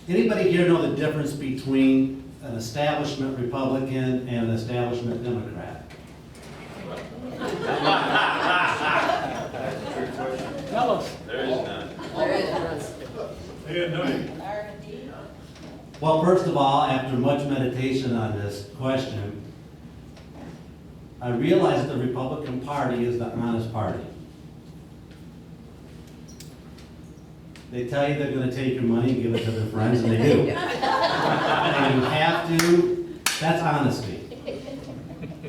Anybody here know the difference between an establishment Republican and an establishment Democrat? Tell us. There is none. Well, first of all, after much meditation on this question, I realized that the Republican Party is the honest party. They tell you they're going to take your money and give it to their friends, and they do. And you have to, that's honesty.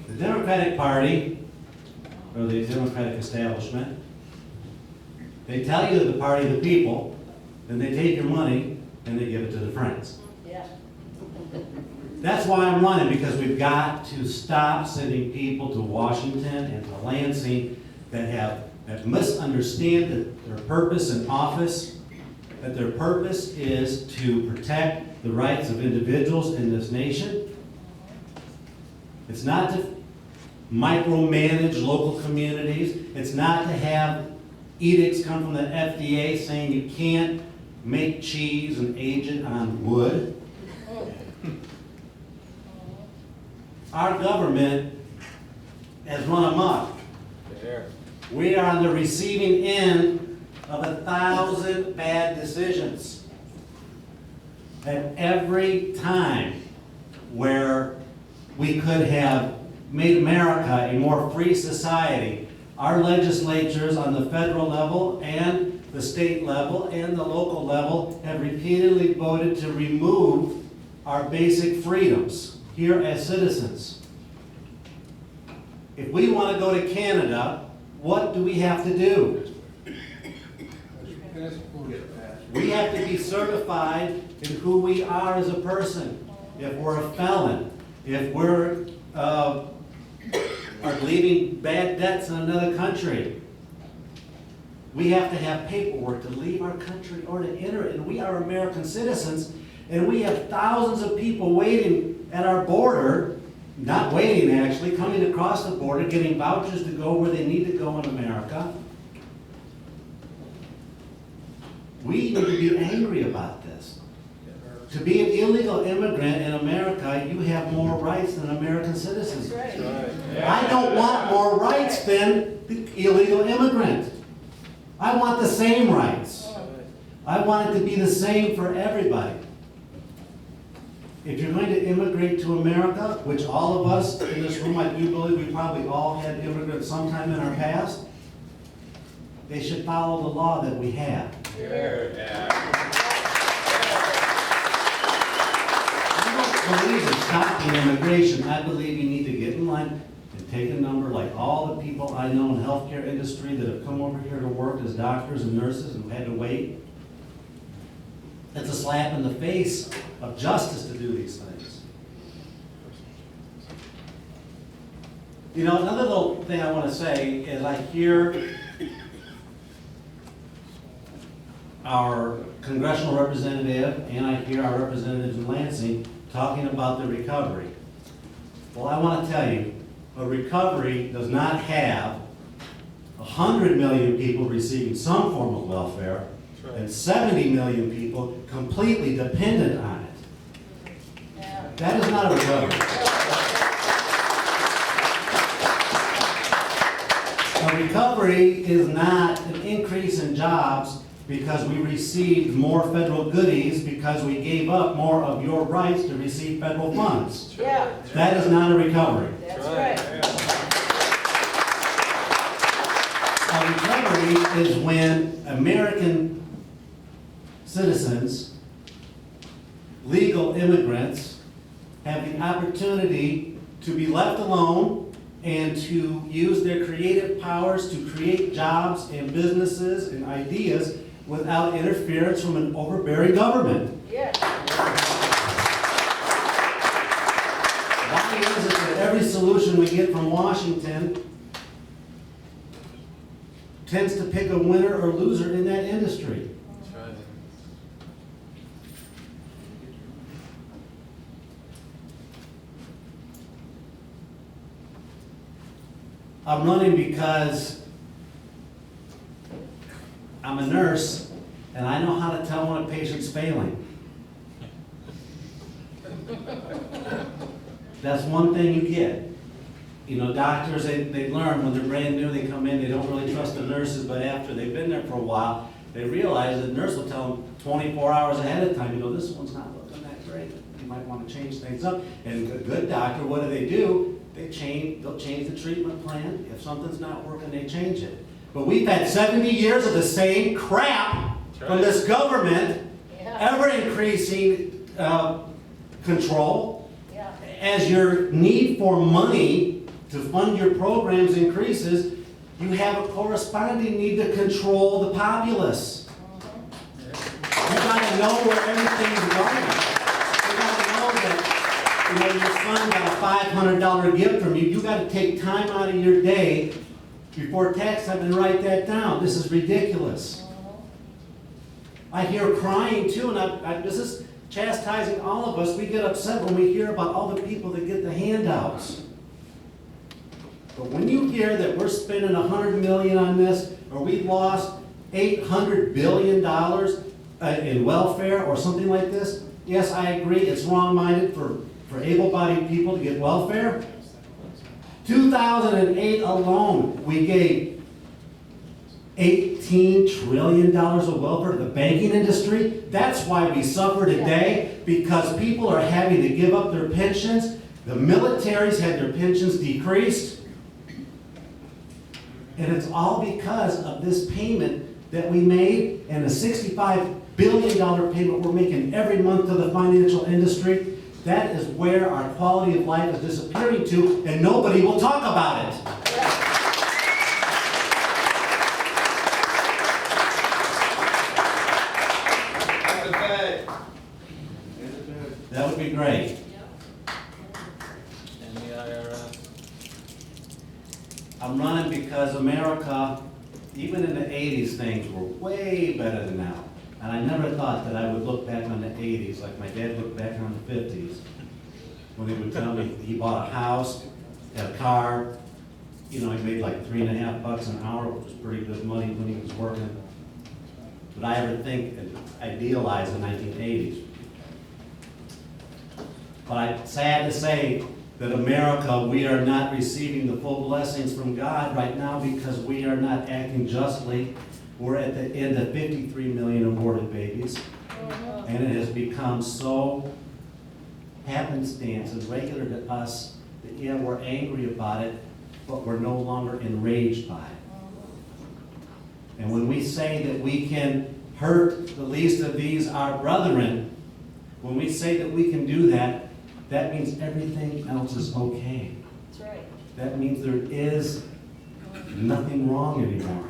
The Democratic Party, or the Democratic establishment, they tell you they're the party of the people, then they take your money and they give it to the friends. That's why I'm running, because we've got to stop sending people to Washington and to Lansing that misunderstand their purpose in office, that their purpose is to protect the rights of individuals in this nation. It's not to micromanage local communities. It's not to have edicts come from the FDA saying you can't make cheese and age it on wood. Our government has run amok. We are on the receiving end of 1,000 bad decisions. At every time where we could have made America a more free society, our legislatures on the federal level and the state level and the local level have repeatedly voted to remove our basic freedoms here as citizens. If we want to go to Canada, what do we have to do? We have to be certified in who we are as a person. If we're a felon, if we're are leaving bad debts in another country, we have to have paperwork to leave our country or to enter it. And we are American citizens, and we have thousands of people waiting at our border, not waiting actually, coming across the border, getting vouchers to go where they need to go in America. We need to be angry about this. To be an illegal immigrant in America, you have more rights than American citizens. I don't want more rights than the illegal immigrant. I want the same rights. I want it to be the same for everybody. If you're going to immigrate to America, which all of us in this room, I do believe we probably all had immigrants sometime in our past, they should follow the law that we have. I don't believe in stopping immigration. I believe you need to get in line and take a number like all the people I know in the healthcare industry that have come over here to work as doctors and nurses and had to wait. It's a slap in the face of justice to do these things. You know, another little thing I want to say is I hear our congressional representative and I hear our representatives in Lansing talking about the recovery. Well, I want to tell you, a recovery does not have 100 million people receiving some form of welfare and 70 million people completely dependent on it. That is not a recovery. A recovery is not an increase in jobs because we received more federal goodies because we gave up more of your rights to receive federal funds. That is not a recovery. A recovery is when American citizens, legal immigrants, have the opportunity to be left alone and to use their creative powers to create jobs and businesses and ideas without interference from an overbearing government. Why is it that every solution we get from Washington tends to pick a winner or loser in that industry? I'm running because I'm a nurse and I know how to tell when a patient's failing. That's one thing you get. You know, doctors, they learn when they're brand new, they come in, they don't really trust the nurses, but after they've been there for a while, they realize that the nurse will tell them 24 hours ahead of time, you know, this one's not looking that great. You might want to change things up. And a good doctor, what do? They'll change the treatment plan. If something's not working, they change it. But we've had 70 years of the same crap from this government, ever increasing control. As your need for money to fund your programs increases, you have a corresponding need to control the populace. You got to gotta know where everything's going. You gotta know that, your son got a $500 gift from you. You gotta take time out of your day before tax time and write that down. This is ridiculous. I hear crying too, and this is chastising all of us. We get upset when we hear about all the people that get the handouts. But when you hear that we're spending $100 million on this, or we lost $800 billion in welfare or something like this, yes, I agree, it's wrong-minded for able-bodied people to get welfare. 2008 alone, we gave $18 trillion of welfare to the banking industry. That's why we suffer today, because people are having to give up their pensions. The militaries had their pensions decreased. And it's all because of this payment that we made and a $65 billion payment we're making every month to the financial industry. That is where our quality of life is disappearing to, and nobody will talk about it. That would be great. And the IRS. I'm running because America, even in the 80s, things were way better than now. And I never thought that I would look back on the 80s like my dad looked back on the 50s. When he would tell me he bought a house, had a car, he made like $3.50 an hour, which was pretty good money when he was working. Would I ever think and idealize the 1980s? But I'm sad to say that America, we are not receiving the full blessings from God right now because we are not acting justly. We're at the end of 53 million aborted babies. And it has become so happenstance and regular to us that, yeah, we're angry about it, but we're no longer enraged by it. And when we say that we can hurt the least of these, our brethren, when we say that we can do that, that means everything else is okay. That's right. That means there is nothing wrong anymore.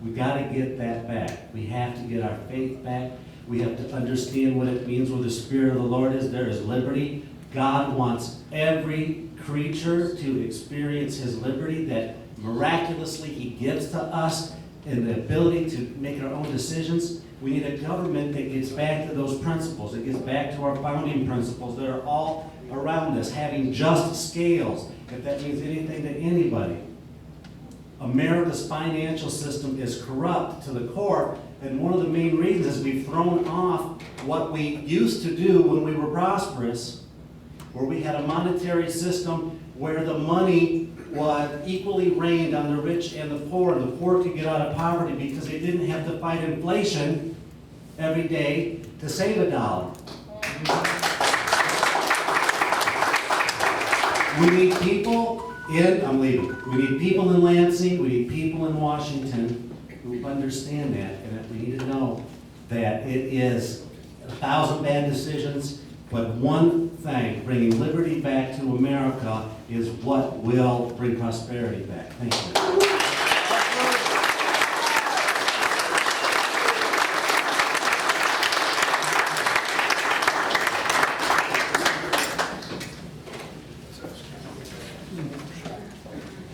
We got to get that back. We have to get our faith back. We have to understand what it means where the Spirit of the Lord is. There is liberty. God wants every creature to experience His liberty that miraculously He gives to us and the ability to make our own decisions. We need a government that gets back to those principles. It gets back to our founding principles that are all around us, having just scales, if that means anything to anybody. America's financial system is corrupt to the core, and one of the main reasons is we've thrown off what we used to do when we were prosperous, where we had a monetary system where the money was equally rained on the rich and the poor. The poor could get out of poverty because they didn't have to fight inflation every day to save a dollar. We need people I'm leaving. We need people in Lansing, we need people in Washington who understand that, and that we need to know that it is 1,000 bad decisions, but one thing, bringing liberty back to America, is what will bring prosperity back. Thank you.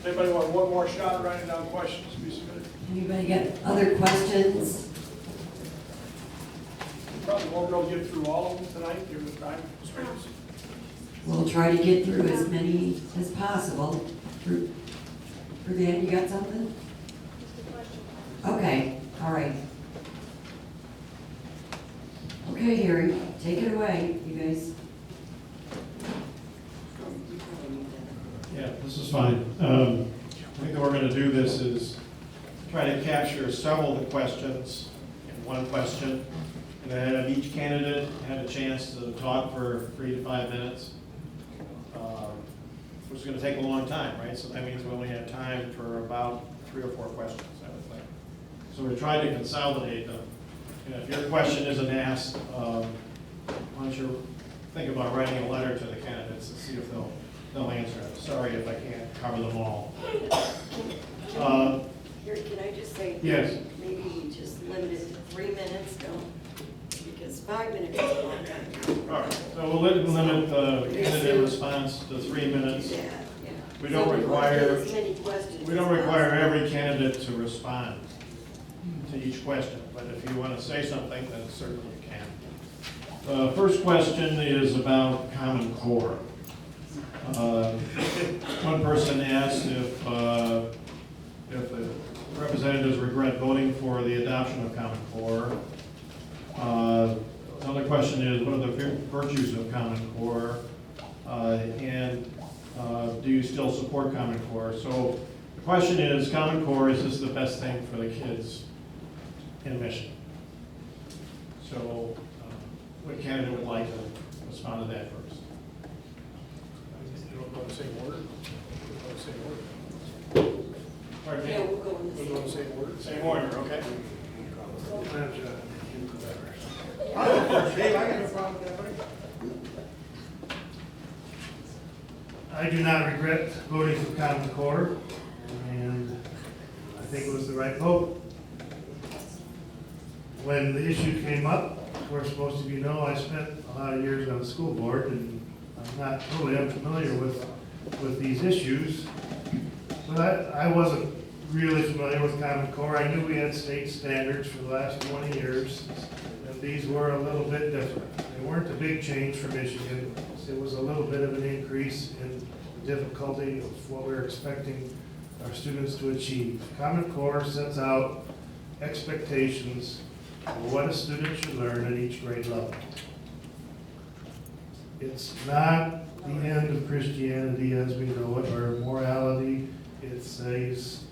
Anybody want one more shot at writing down questions to be submitted? Anybody got other questions? Probably won't be able to get through all of them tonight, given the time constraints. We'll try to get through as many as possible. Berrien, you got something? Okay, all right. Okay, Harry, take it away, you guys. Yeah, this is fine. I think that we're going to do this is try to capture several of the questions in one question, and then have each candidate have a chance to talk for 3 to 5 minutes, which is going to take a long time, right? So that means we only have time for about 3 or 4 questions, I would think. So we're trying to consolidate them. And if your question isn't asked, why don't you think about writing a letter to the candidates and see if they'll answer it. Sorry if I can't cover them all. Here, can I just say? Yes. Maybe we just limit it to 3 minutes, don't 5 minutes is a long time. All right, so we'll limit the candidate response to 3 minutes. Yeah, yeah. We don't So require- as many questions We don't as require possible. every candidate to respond to each question, but if you want to say something, then certainly you can. The first question is about Common Core. One person asked if the representatives regret voting for the adoption of Common Core. Another question is, what are the virtues of Common Core? And do you still support Common Core? So the question is, Common Core, is this the best thing for the kids in Michigan? So what candidate would like to respond to that first? You don't go in the same order? You don't go in the same order? Pardon me? Yeah, we'll go in the We'll go in the same order? Same order, okay. Dave, I got no problem with that, buddy. I do not regret voting for Common Core, and I think it was the right vote. When the issue came up, of course, most of you know, I spent a lot of years on the school board, and I'm not totally unfamiliar with these issues. But I wasn't really familiar with Common Core. I knew we had state standards for the last 20 years, and these were a little bit different. They weren't a big change for Michigan. It was a little bit of an increase in the difficulty of what we're expecting our students to achieve. Common Core sets out expectations of what a student should learn at each grade level. It's not the end of Christianity as we know it, or morality. It says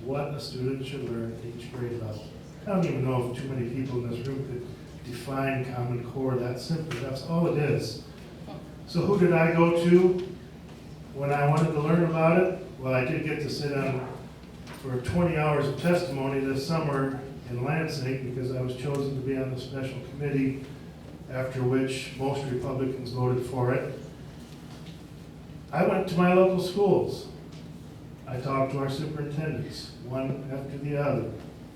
what a student should learn at each grade level. I don't even know if too many people in this room could define Common Core that simply. That's all it is. So who did I go to when I wanted to learn about it? Well, I did get to sit on for 20 hours of testimony this summer in Lansing because I was chosen to be on the special committee, after which most Republicans voted for it. I went to my local schools. I talked to our superintendents, one after the other.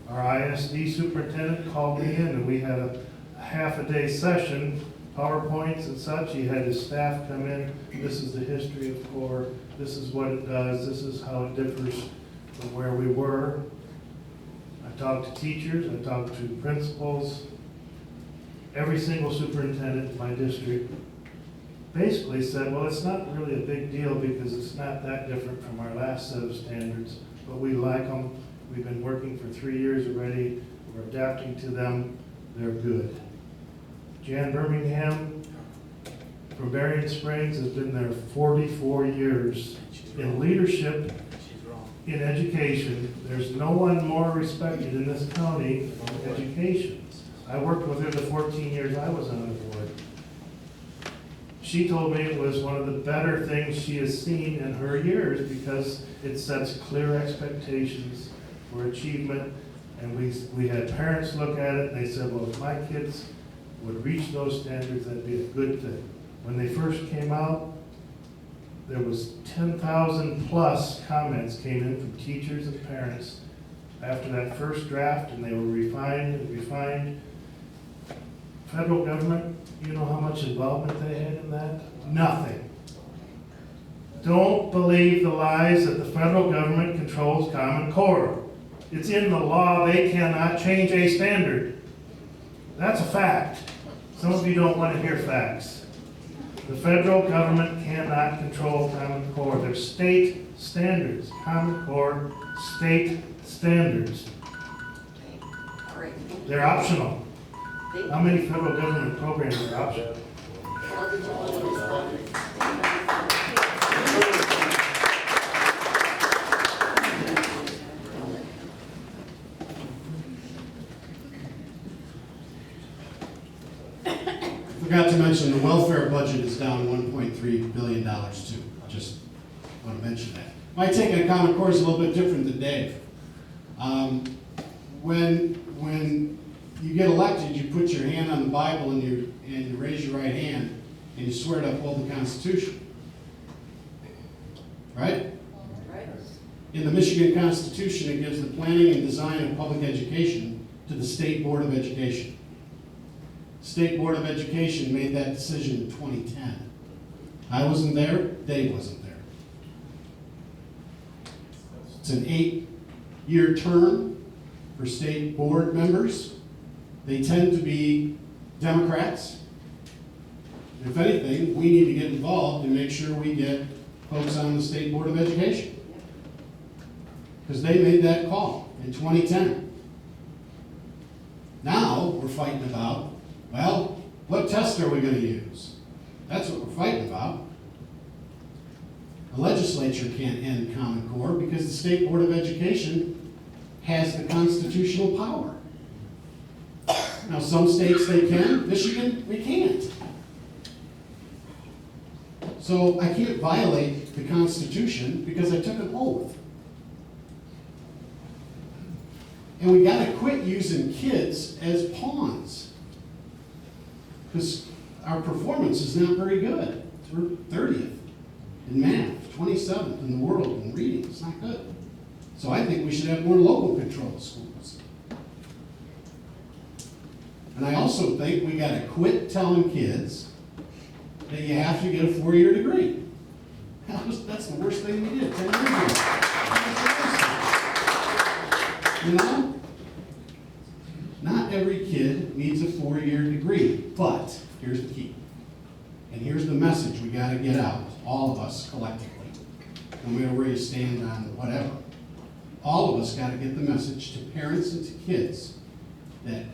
Our ISD superintendent called me in, and we had a half-a-day session, PowerPoints and such. He had his staff come in. This is the history of CORE. This is what it does. This is how it differs from where we were. I talked to teachers. I talked to principals. Every single superintendent in my district basically said, well, it's not really a big deal because it's not that different from our last set of standards, but we like them. We've been working for 3 years already. We're adapting to them. They're good. Jan Birmingham from Berrien Springs has been there 44 years in leadership, in education. There's no one more respected in this county in education. I worked with her the 14 years I was on the board. She told me it was one of the better things she has seen in her years because it sets clear expectations for achievement. And we had parents look at it and they said, well, if my kids would reach those standards, that'd be a good thing. When they first came out, there was 10,000 plus comments came in from teachers and parents after that first draft, and they were refined and refined. Federal government, you know how much involvement they had in that? Nothing. Don't believe the lies that the federal government controls Common Core. It's in the law. They cannot change a standard. That's a fact. Some of you don't want to hear facts. The federal government cannot control Common Core. They're state standards. Common Core, state standards. All right. They're optional. How many federal government programs are optional? Well, did you want to respond? Forgot to mention, the welfare budget is down $1.3 billion too. Just want to mention that. My take on Common Core is a little bit different than Dave. When you get elected, you put your hand on the Bible and you raise your right hand and you swear to uphold the Constitution. Right? Right. In the Michigan Constitution, it gives the planning and design of public education to the State Board of Education. State Board of Education made that decision in 2010. I wasn't there, Dave wasn't there. It's an 8-year term for state board members. They tend to be Democrats. If anything, we need to get involved and make sure we get folks on the State Board of Education. Because they made that call in 2010. Now, we're fighting about, well, what test are we going to use? That's what we're fighting about. The legislature can't end Common Core because the State Board of Education has the constitutional power. Now, some states they can, Michigan, we can't. So I can't violate the Constitution because I took an oath. And we gotta quit using kids as pawns. Because our performance is not very good. We're 30th in math, 27th in the world in reading. It's not good. So I think we should have more local control of schools. And I also think we gotta quit telling kids that you have to get a 4-year degree. That's the worst thing we did 10 years ago. You know? Not every kid needs a 4-year degree, but here's the key. And here's the message we gotta get out, all of us collectively, no matter where you stand on whatever. All of us gotta get the message to parents and to kids that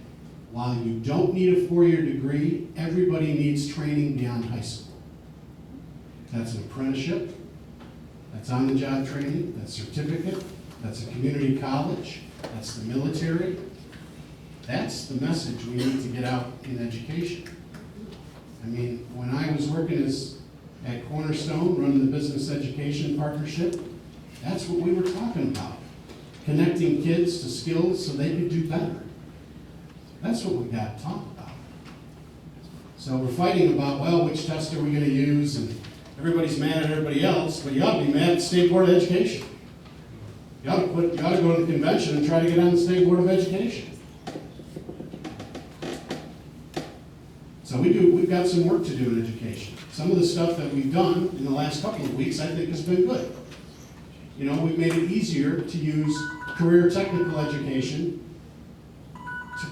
while you don't need a 4-year degree, everybody needs training beyond high school. That's an apprenticeship, that's on-the-job training, that's certificate, that's a community college, that's the military. That's the message we need to get out in education. I mean, when I was working at Cornerstone, running the business education partnership, that's what we were talking about. Connecting kids to skills so they could do better. That's what we got to talk about. So we're fighting about, well, which test are we going to use, and everybody's mad at everybody else, but you ought to be mad at the State Board of Education. You ought to go to the convention and try to get on the State Board of Education. So we've got some work to do in education. Some of the stuff that we've done in the last couple of weeks, I think, has been good. You know, we've made it easier to use career technical education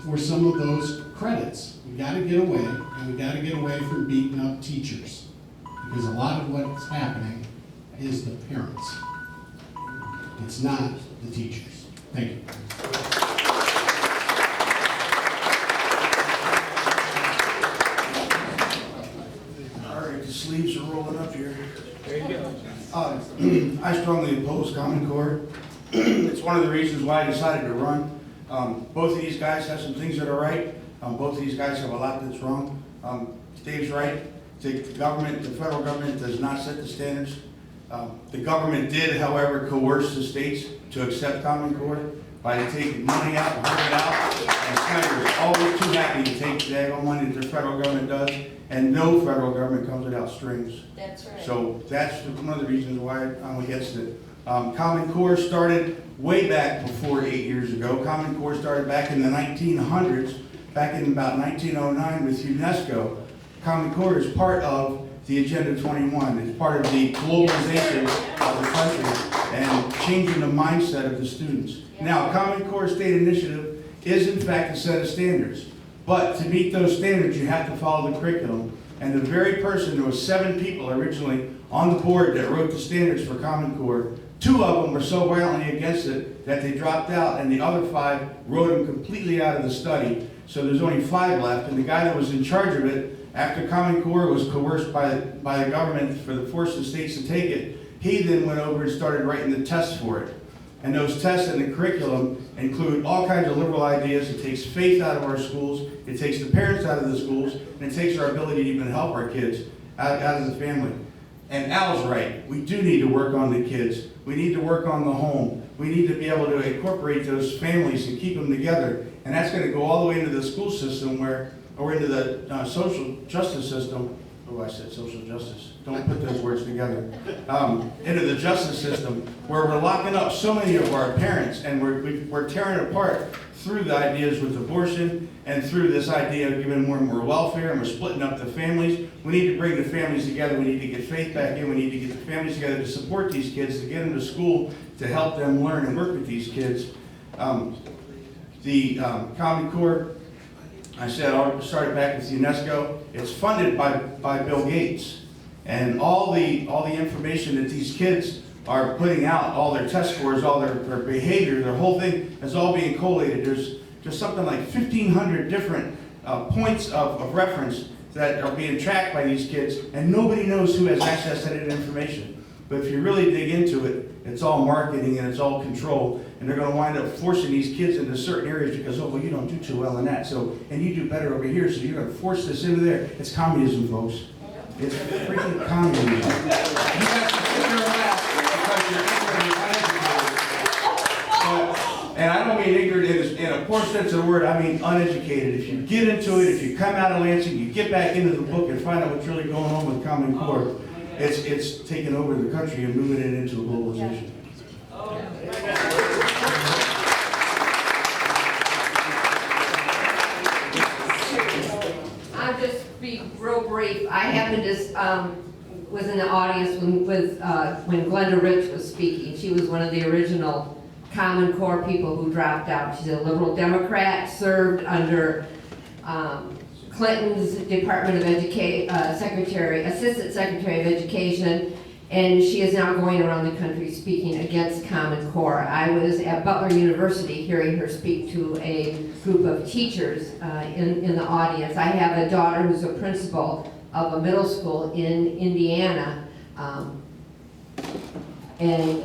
for some of those credits. We gotta get away, and we gotta get away from beating up teachers. Because a lot of what's happening is the parents. It's not the teachers. Thank you. All right, the sleeves are rolling up here. There you go. I strongly oppose Common Core. It's one of the reasons why I decided to run. Both of these guys have some things that are right. Both of these guys have a lot that's wrong. Dave's right. The federal government does not set the standards. The government did, however, coerce the states to accept Common Core by taking money out and hunting it out. And senators are always too happy to take the daggone money that the federal government does, and no federal government comes without strings. That's right. So that's one of the reasons why I'm against it. Common Core started way back before 8 years ago. Common Core started back in the 1900s, back in about 1909 with UNESCO. Common Core is part of the Agenda 21. It's part of the globalization of the country and changing the mindset of the students. Now, Common Core State Initiative is in fact a set of standards. But to meet those standards, you have to follow the curriculum. And the very person, there was 7 people originally on the board that wrote the standards for Common Core. 2 of them were so violently against it that they dropped out, and the other 5 wrote them completely out of the study. So there's only 5 left, and the guy that was in charge of it, after Common Core was coerced by the government for the force of states to take it, he then went over and started writing the tests for it. And those tests and the curriculum include all kinds of liberal ideas. It takes faith out of our schools, it takes the parents out of the schools, and it takes our ability to even help our kids out of the family. And Al's right, we do need to work on the kids. We need to work on the home. We need to be able to incorporate those families and keep them together. And that's going to go all the way into the school system or into the social justice system, I said social justice, don't put those words together, into the justice system, where we're locking up so many of our parents, and we're tearing it apart through the ideas with abortion, and through this idea of giving more and more welfare, and we're splitting up the families. We need to bring the families together, we need to get faith back in, we need to get the families together to support these kids, to get them to school, to help them learn and work with these kids. The Common Core, I said, I started back with UNESCO. It's funded by Bill Gates, and all the information that these kids are putting out, all their test scores, all their behavior, their whole thing is all being collated. There's something like 1,500 different points of reference that are being tracked by these kids, and nobody knows who has access to that information. But if you really dig into it, it's all marketing and it's all control, and they're going to wind up forcing these kids into certain areas because, oh, well, you don't do too well in that, so, and you do better over here, so you're going to force this into there. It's communism, folks. It's freaking communism. You guys can sit there and laugh because you're ignorant and uneducated. And I don't mean ignorant in a poor sense of the word, I mean uneducated. If you get into it, if you come out of Lansing, you get back into the book and find out what's really going on with Common Core, it's taking over the country and moving it into a globalization. I'll just be real brief. I happened to, was in the audience when Glenda Rich was speaking. She was one of the original Common Core people who dropped out. She's a liberal Democrat, served under Clinton's Department of Assistant Secretary of Education, and she is now going around the country speaking against Common Core. I was at Butler University hearing her speak to a group of teachers in the audience. I have a daughter who's a principal of a middle school in Indiana, and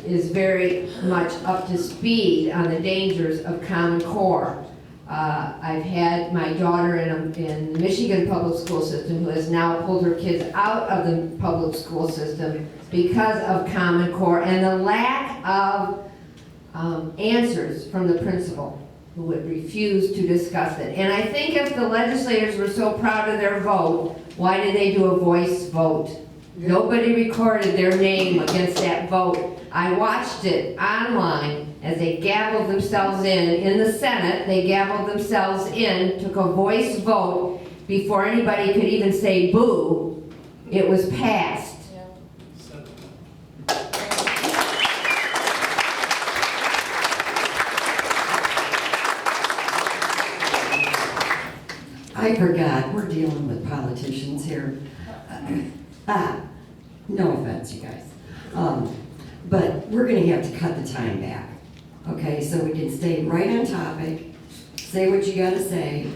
is very much up to speed on the dangers of Common Core. I've had my daughter in the Michigan public school system who has now pulled her kids out of the public school system because of Common Core and the lack of answers from the principal, who would refuse to discuss it. And I think if the legislators were so proud of their vote, why did they do a voice vote? Nobody recorded their name against that vote. I watched it online as they gavelled themselves in the Senate. They gavelled themselves in, took a voice vote before anybody could even say boo. It was passed. I forgot, we're dealing with politicians here. No offense, you guys. But we're gonna have to cut the time back, okay? So we can stay right on topic, say what you gotta say.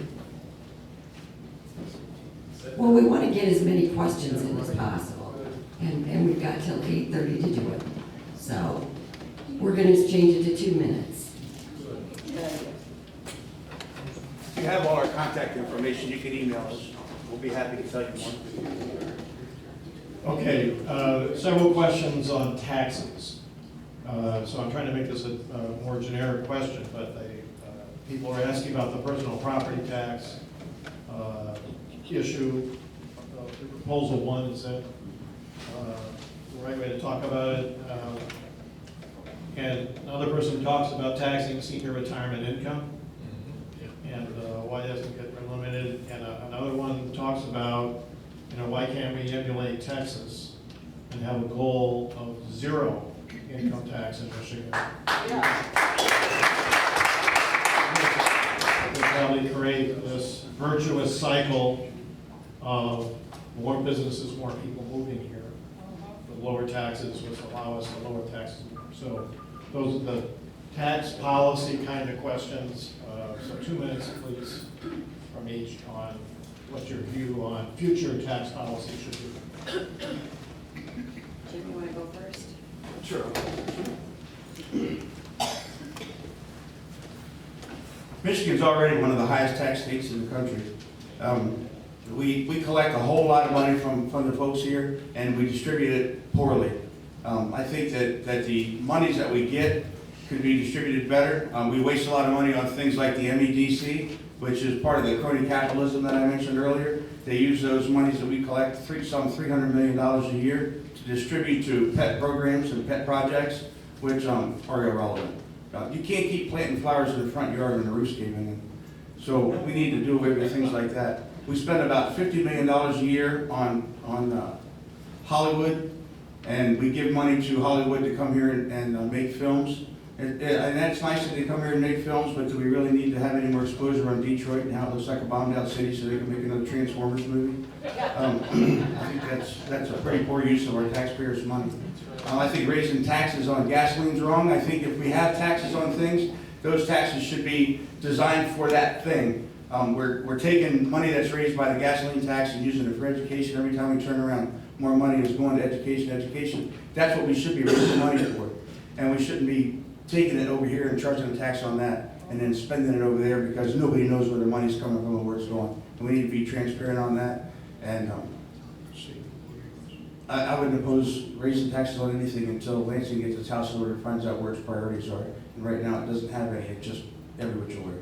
Well, we wanna get as many questions in as possible, and we've got till 8:30 to do it. So, we're gonna change it to 2 minutes. If you have all our contact information, you can email us. We'll be happy to tell you more. Okay, several questions on taxes. So I'm trying to make this a more generic question, but people are asking about the personal property tax issue. Proposal 1 is that the right way to talk about it. And another person talks about taxing senior retirement income and why it doesn't get limited. And another one talks about, why can't we emulate Texas and have a goal of 0 income tax in Michigan? It would probably create this virtuous cycle of more businesses, more people moving here, with lower taxes, which allow us to lower taxes more. So those are the tax policy kind of questions. So 2 minutes, please, from each on what your view on future tax policy should be. Jim, you want to go first? Sure. Michigan's already one of the highest tax states in the country. We collect a whole lot of money from the folks here, and we distribute it poorly. I think that the monies that we get could be distributed better. We waste a lot of money on things like the MEDC, which is part of the crony capitalism that I mentioned earlier. They use those monies that we collect, some $300 million a year, to distribute to pet programs and pet projects, which are irrelevant. You can't keep planting flowers in the front yard when the roof's caving in. So we need to do away with things like that. We spend about $50 million a year on Hollywood, and we give money to Hollywood to come here and make films. And that's nice that they come here and make films, but do we really need to have any more exposure on Detroit and how it looks like a bombed out city so they can make another Transformers movie? I think that's a pretty poor use of our taxpayers' money. I think raising taxes on gasoline's wrong. I think if we have taxes on things, those taxes should be designed for that thing. We're taking money that's raised by the gasoline tax and using it for education. Every time we turn around, more money is going to education. That's what we should be raising money for. And we shouldn't be taking it over here and charging a tax on that and then spending it over there because nobody knows where the money's coming from and where it's going. And we need to be transparent on that. And I wouldn't oppose raising taxes on anything until Lansing gets its house in order and finds out where its priorities are. And right now, it doesn't have any. It's just every which way.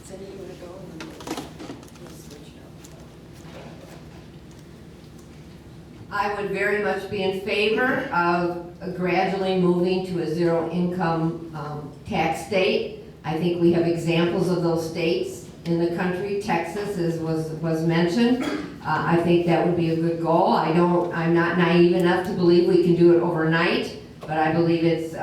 Cindy, you want to go and then we'll switch it up? I would very much be in favor of gradually moving to a zero-income tax state. I think we have examples of those states in the country. Texas was mentioned. I think that would be a good goal. I'm not naive enough to believe we can do it overnight, but I believe it's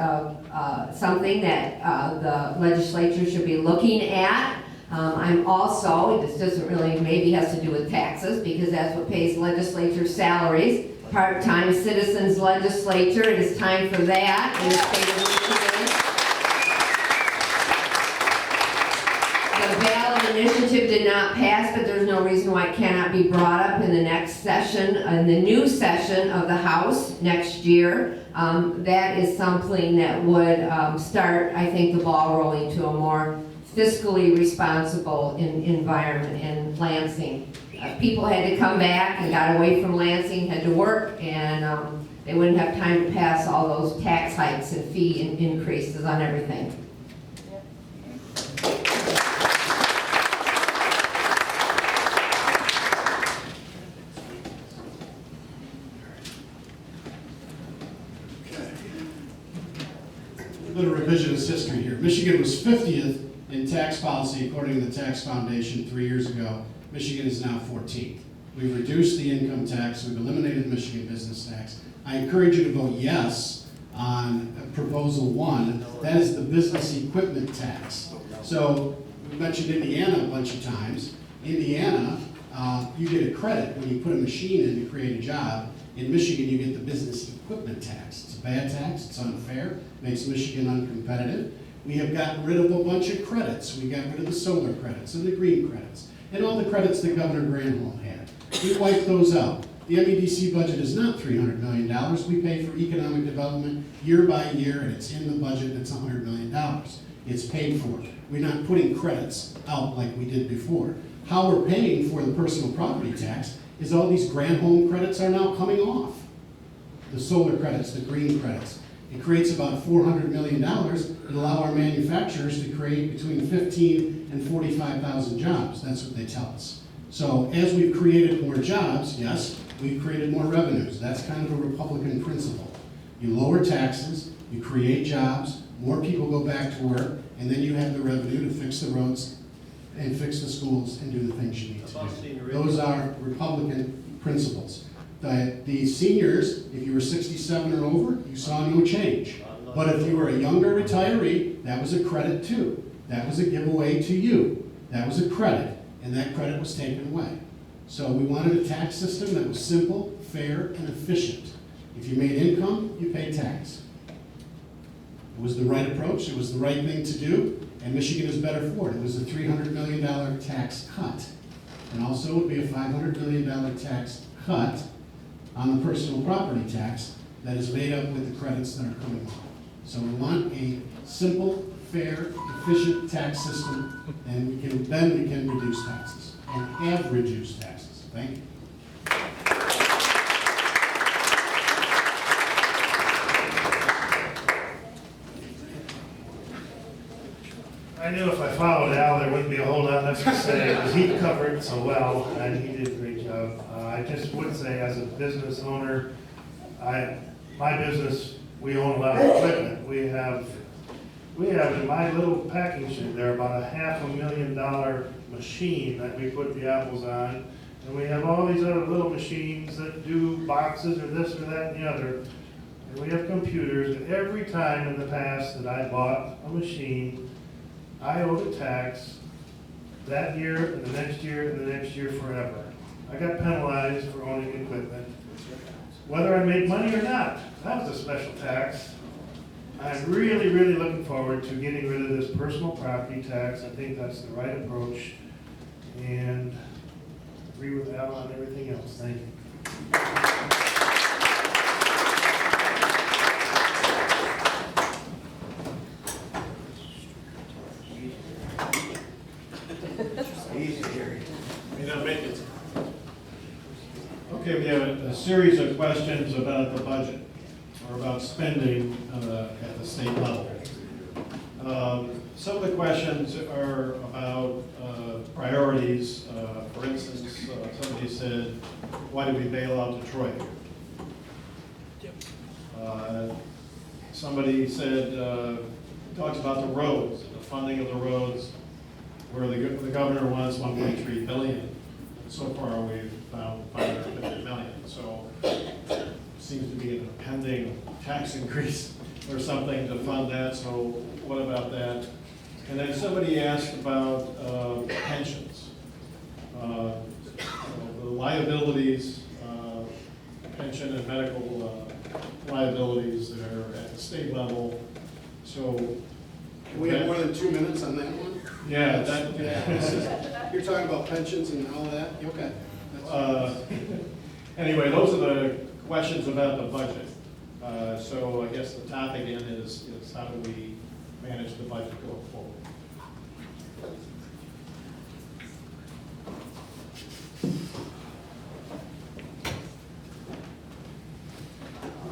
something that the legislature should be looking at. I'm also, this doesn't really, maybe has to do with taxes, because that's what pays legislature salaries. Part-time citizens legislature, it is time for that in the state of Michigan. The ballot initiative did not pass, but there's no reason why it cannot be brought up in the next session, in the new session of the House next year. That is something that would start, I think, the ball rolling to a more fiscally responsible environment in Lansing. People had to come back and got away from Lansing, had to work, and they wouldn't have time to pass all those tax hikes and fee increases on everything. A little revisionist history here. Michigan was 50th in tax policy according to the Tax Foundation 3 years ago. Michigan is now 14th. We've reduced the income tax. We've eliminated the Michigan business tax. I encourage you to vote yes on proposal 1. That is the business equipment tax. So we mentioned Indiana a bunch of times. Indiana, you get a credit when you put a machine in to create a job. In Michigan, you get the business equipment tax. It's a bad tax. It's unfair. Makes Michigan uncompetitive. We have gotten rid of a bunch of credits. We got rid of the solar credits and the green credits and all the credits that Governor Granholm had. We wiped those out. The MEDC budget is not $300 million. We pay for economic development year by year, and it's in the budget, and it's $100 million. It's paid for. We're not putting credits out like we did before. How we're paying for the personal property tax is all these Granholm credits are now coming off. The solar credits, the green credits. It creates about $400 million that allow our manufacturers to create between 15 and 45,000 jobs. That's what they tell us. So as we've created more jobs, yes, we've created more revenues. That's kind of a Republican principle. You lower taxes, you create jobs, more people go back to work, and then you have the revenue to fix the roads and fix the schools and do the things you need to do. Those are Republican principles. The seniors, if you were 67 or over, you saw no change. But if you were a younger retiree, that was a credit too. That was a giveaway to you. That was a credit, and that credit was taken away. So we wanted a tax system that was simple, fair, and efficient. If you made income, you paid tax. It was the right approach, it was the right thing to do, and Michigan is better for it. It was a $300 million tax cut. And also it would be a $500 million tax cut on the personal property tax that is made up with the credits that are coming off. So we want a simple, fair, efficient tax system, and then we can reduce taxes, and have reduced taxes. Thank you. I knew if I followed Al, there wouldn't be a whole lot left to say, because he covered it so well, and he did a great job. I just would say, as a business owner, my business, we own a lot of equipment. We have in my little packing shed there about a $500,000 machine that we put the apples on. And we have all these other little machines that do boxes or this or that and the other. And we have computers, and every time in the past that I bought a machine, I owed a tax that year and the next year and the next year forever. I got penalized for owning equipment, whether I made money or not. That was a special tax. I'm really, really looking forward to getting rid of this personal property tax. I think that's the right approach, and agree with Al on everything else. Thank you. Easy here. May not make it. Okay, we have a series of questions about the budget, or about spending at the state level. Some of the questions are about priorities. For instance, somebody said, why did we bail out Detroit? Somebody said, talks about the roads, the funding of the roads, where the governor wants 1.3 billion. So far, we've found 550 million. So seems to be an impending tax increase or something to fund that. So what about that? And then somebody asked about pensions, the liabilities, pension and medical liabilities that are at the state level. So We have more than 2 minutes on that one? yeah, that. You're talking about pensions and all that? Okay. Anyway, those are the questions about the budget. So I guess the topic again is how do we manage the budget going forward?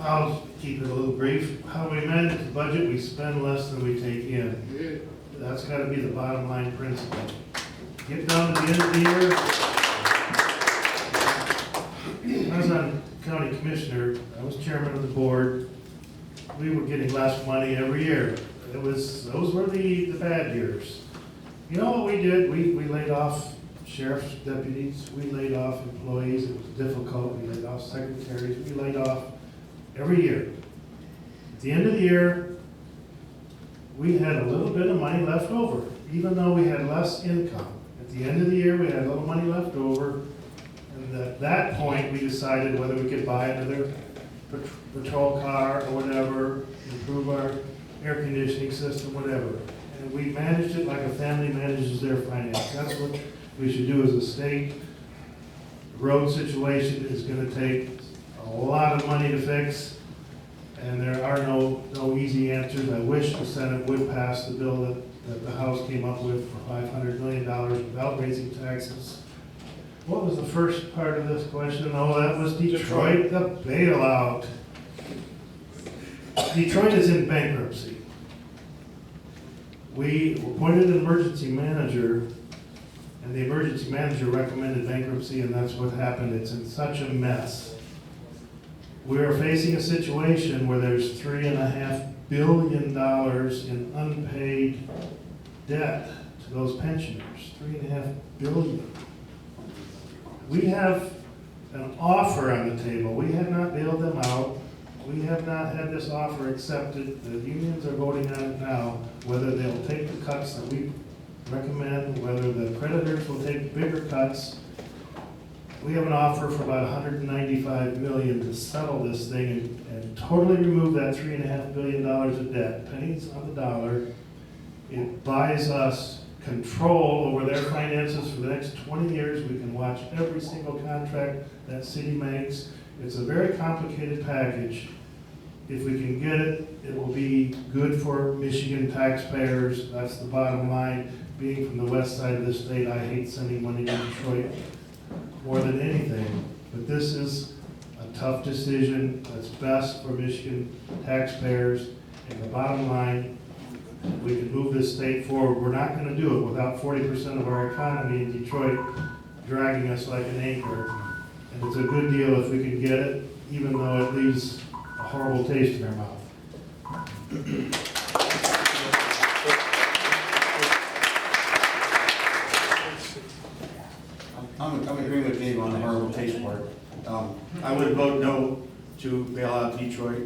I'll keep it a little brief. How we manage the budget, we spend less than we take in. That's got to be the bottom line principle. Get down to the end of the year. When I was on county commissioner, I was chairman of the board. We were getting less money every year. Those were the bad years. You know what we did? We laid off sheriff's deputies. We laid off employees. It was difficult. We laid off secretaries. We laid off every year. At the end of the year, we had a little bit of money left over, even though we had less income. At the end of the year, we had a little money left over, and at that point, we decided whether we could buy another patrol car or whatever, improve our air conditioning system, whatever. And we managed it like a family manages their finance. That's what we should do as a state. The road situation is gonna take a lot of money to fix, and there are no easy answers. I wish the Senate would pass the bill that the House came up with for $500 million without raising taxes. What was the first part of this question? Oh, that was Detroit, the bailout. Detroit is in bankruptcy. We appointed an emergency manager, and the emergency manager recommended bankruptcy, and that's what happened. It's in such a mess. We are facing a situation where there's $3.5 billion in unpaid debt to those pensioners. $3.5 billion. We have an offer on the table. We have not bailed them out. We have not had this offer accepted. The unions are voting on it now, whether they'll take the cuts that we recommend, whether the creditors will take bigger cuts. We have an offer for about $195 million to settle this thing and totally remove that $3.5 billion of debt, pennies on the dollar. It buys us control over their finances for the next 20 years. We can watch every single contract that city makes. It's a very complicated package. If we can get it, it will be good for Michigan taxpayers. That's the bottom line. Being from the west side of the state, I hate sending money to Detroit more than anything. But this is a tough decision that's best for Michigan taxpayers. And the bottom line, If we can move this state forward, we're not gonna do it without 40% of our economy in Detroit dragging us like an anchor. And it's a good deal if we can get it, even though it leaves a horrible taste in our mouth. I'm agreeing with Dave on the horrible taste part. I would vote no to bail out Detroit.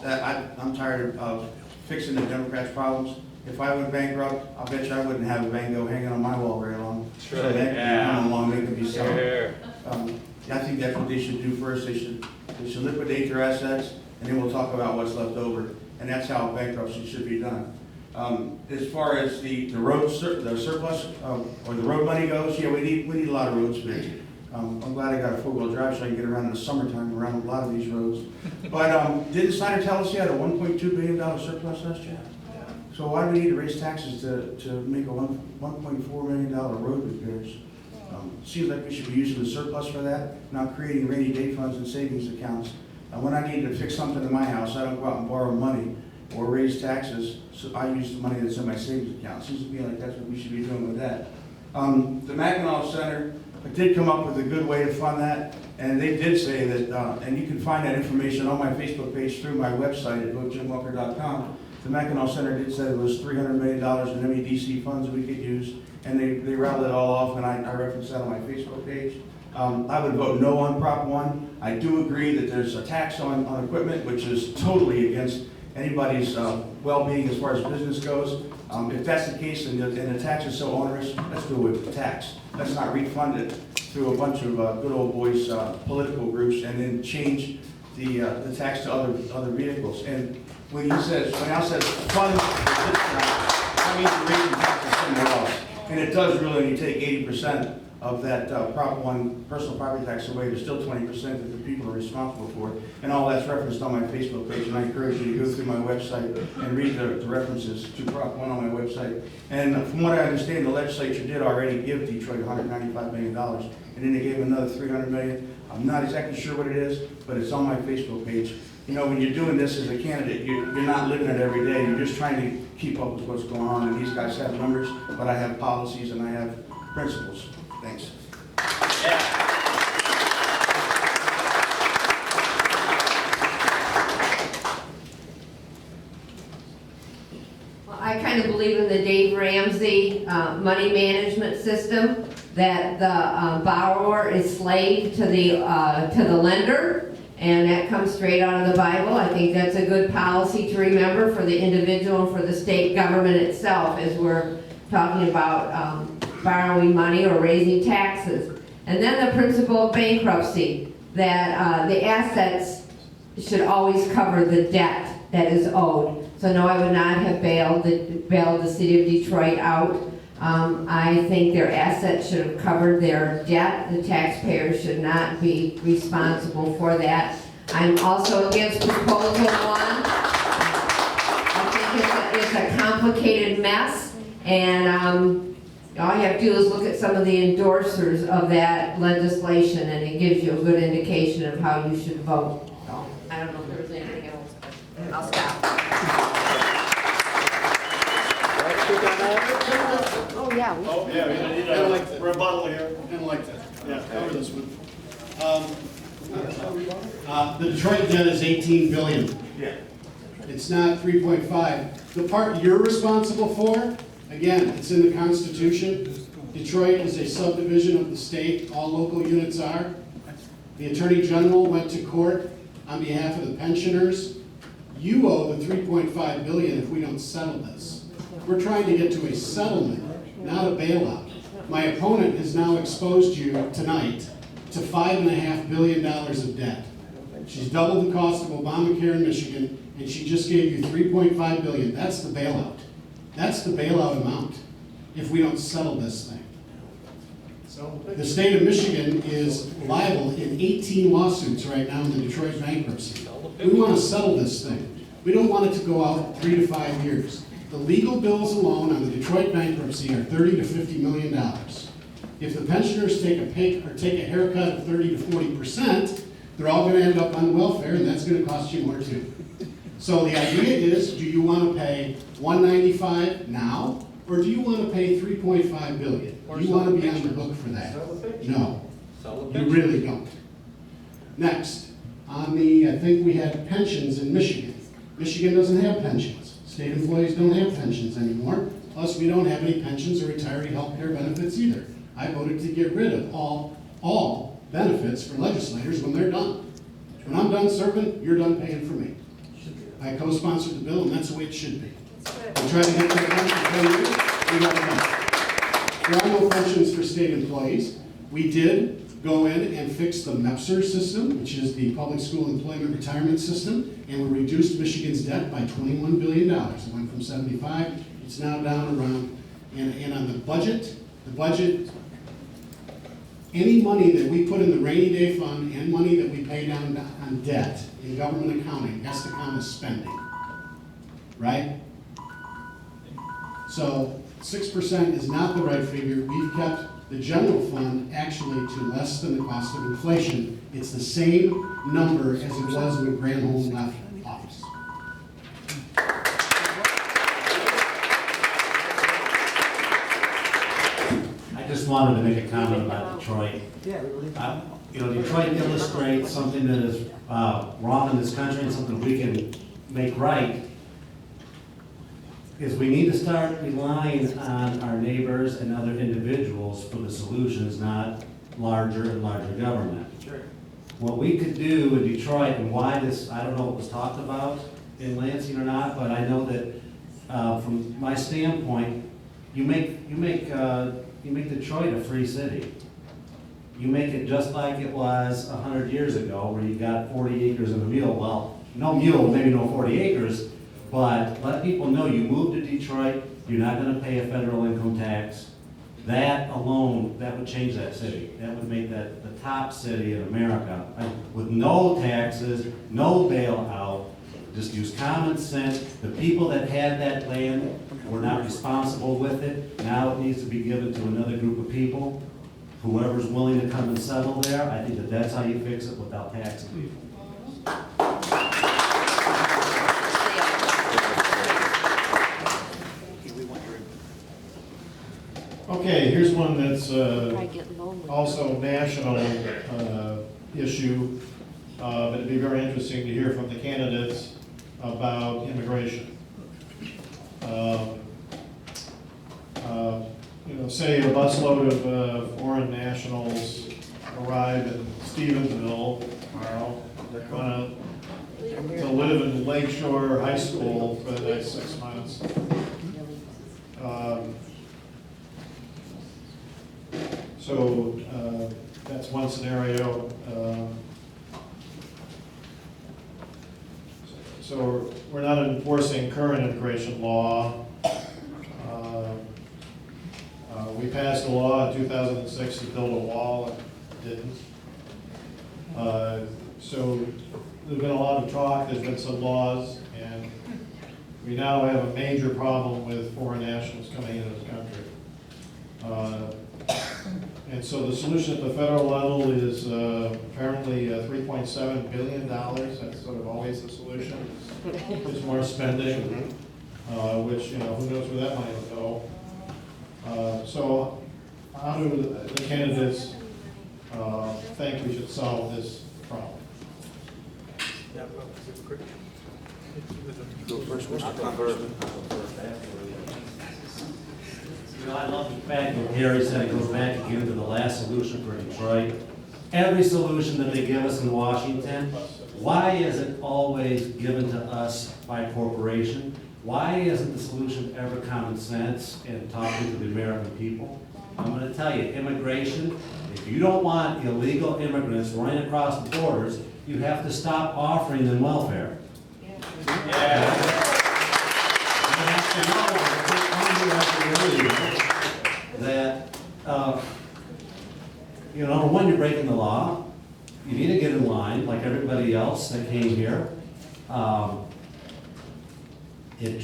I'm tired of fixing the Democrats' problems. If I went bankrupt, I'll bet you I wouldn't have a Van Gogh hanging on my wall very long. So that could be coming along, they could be selling. I think that's what they should do first. They should liquidate their assets, and then we'll talk about what's left over. And that's how bankruptcy should be done. As far as the surplus, or the road money goes, yeah, we need a lot of roads fixed. I'm glad I got a four-wheel drive so I can get around in the summertime around a lot of these roads. But didn't Snyder tell us he had a $1.2 billion surplus last year? So why do we need to raise taxes to make a $1.4 million road repairs? Seems like we should be using the surplus for that, not creating rainy day funds and savings accounts. When I need to fix something in my house, I don't go out and borrow money or raise taxes, so I use the money that's in my savings account. Seems to me like that's what we should be doing with that. The Mackinac Center did come up with a good way to fund that, and they did say that, and you can find that information on my Facebook page through my website at votejimwalker.com. The Mackinac Center did say there was $300 million in MEDC funds we could use, and they rattled it all off, and I referenced that on my Facebook page. I would vote no on Prop 1. I do agree that there's a tax on equipment, which is totally against anybody's well-being as far as business goes. If that's the case and the tax is so onerous, let's do it with the tax. Let's not refund it through a bunch of good old boys political groups and then change the tax to other vehicles. And when Al says fund the discount, that means you're raising taxes somewhere else. And it does really, when you take 80% of that Prop 1 personal property tax away, there's still 20% that the people are responsible for. And all that's referenced on my Facebook page, and I encourage you to go through my website and read the references to Prop 1 on my website. And from what I understand, the legislature did already give Detroit $195 million, and then they gave them another $300 million. I'm not exactly sure what it is, but it's on my Facebook page. You know, when you're doing this as a candidate, you're not living it every day. You're just trying to keep up with what's going on. And these guys have numbers, but I have policies and I have principles. Thanks. Well, I kind of believe in the Dave Ramsey money management system, that the borrower is slave to the lender. And that comes straight out of the Bible. I think that's a good policy to remember for the individual and for the state government itself as we're talking about borrowing money or raising taxes. And then the principle of bankruptcy, that the assets should always cover the debt that is owed. So no, I would not have bailed the city of Detroit out. I think their assets should have covered their debt. The taxpayers should not be responsible for that. I'm also against proposal 1. I think it's a complicated mess, and all you have to do is look at some of the endorsers of that legislation, and it gives you a good indication of how you should vote. So, I don't know if there's anything else, but I'll stop. Oh, yeah. Oh, yeah, we need a rebuttal here. Didn't like that. Yeah, cover this one. The Detroit debt is $18 billion. Yeah. It's not 3.5. The part you're responsible for, again, it's in the Constitution. Detroit is a subdivision of the state. All local units are. The Attorney General went to court on behalf of the pensioners. You owe the $3.5 billion if we don't settle this. We're trying to get to a settlement, not a bailout. My opponent has now exposed you tonight to $5.5 billion of debt. She's doubled the cost of Obamacare in Michigan, and she just gave you $3.5 billion. That's the bailout. That's the bailout amount if we don't settle this thing. The state of Michigan is liable in 18 lawsuits right now in the Detroit bankruptcy. We want to settle this thing. We don't want it to go out 3 to 5 years. The legal bills alone on the Detroit bankruptcy are $30 to $50 million. If the pensioners take a haircut of 30 to 40%, they're all going to end up on welfare, and that's going to cost you more too. So the idea is, do you want to pay 195 now, or do you want to pay 3.5 billion? Do you want to be on the hook for that? No, you really don't. Next, on the, I think we had pensions in Michigan. Michigan doesn't have pensions. State employees don't have pensions anymore. Plus, we don't have any pensions or retiree health care benefits either. I voted to get rid of all benefits for legislators when they're done. When I'm done serving, you're done paying for me. I co-sponsored the bill, and that's the way it should be. We tried to get that done for 10 years, we got it done. There are no pensions for state employees. We did go in and fix the MEPSR system, which is the Public School Employment Retirement System, and we reduced Michigan's debt by $21 billion. It went from 75, it's now down around, and on the budget, any money that we put in the rainy day fund and money that we pay down on debt in government accounting has to count as spending, right? So 6% is not the right figure. We've kept the general fund actually to less than the cost of inflation. It's the same number as it was when Granholm left office. I just wanted to make a comment about Detroit. Detroit illustrates something that is wrong in this country and something we can make right, is we need to start relying on our neighbors and other individuals for the solutions, not larger and larger government. Sure. What we could do in Detroit, and why this, I don't know what was talked about in Lansing or not, but I know that from my standpoint, you make Detroit a free city. You make it just like it was 100 years ago, where you got 40 acres and a mule. Well, no mule, maybe no 40 acres, but let people know you moved to Detroit, you're not gonna pay a federal income tax. That alone, that would change that city. That would make that the top city in America, with no taxes, no bailout, just use common sense. The people that had that land were not responsible with it. Now it needs to be given to another group of people. Whoever's willing to come and settle there, I think that that's how you fix it without taxing people. Okay, here's one that's also a national issue, but it'd be very interesting to hear from the candidates about immigration. Say a busload of foreign nationals arrive in Stevensville tomorrow. They're going to live in Lakeshore High School for the next 6 months. So that's one scenario. So we're not enforcing current immigration law. We passed a law in 2006 to build a wall and didn't. So there's been a lot of talk, there's been some laws, and we now have a major problem with foreign nationals coming into this country. And so the solution at the federal level is apparently $3.7 billion. That's sort of always the solution. It's more spending, which, who knows where that money will go. So how do the candidates think we should solve this problem? Go first, Mr. Congressman. I love the fact that Harry said it goes back again to the last solution for Detroit. Every solution that they give us in Washington, why is it always given to us by a corporation? Why isn't the solution ever common sense and talking to the American people? I'm going to tell you, immigration, if you don't want illegal immigrants running across the borders, you have to stop offering them welfare. That, number one, you're breaking the law. You need to get in line like everybody else that came here. It's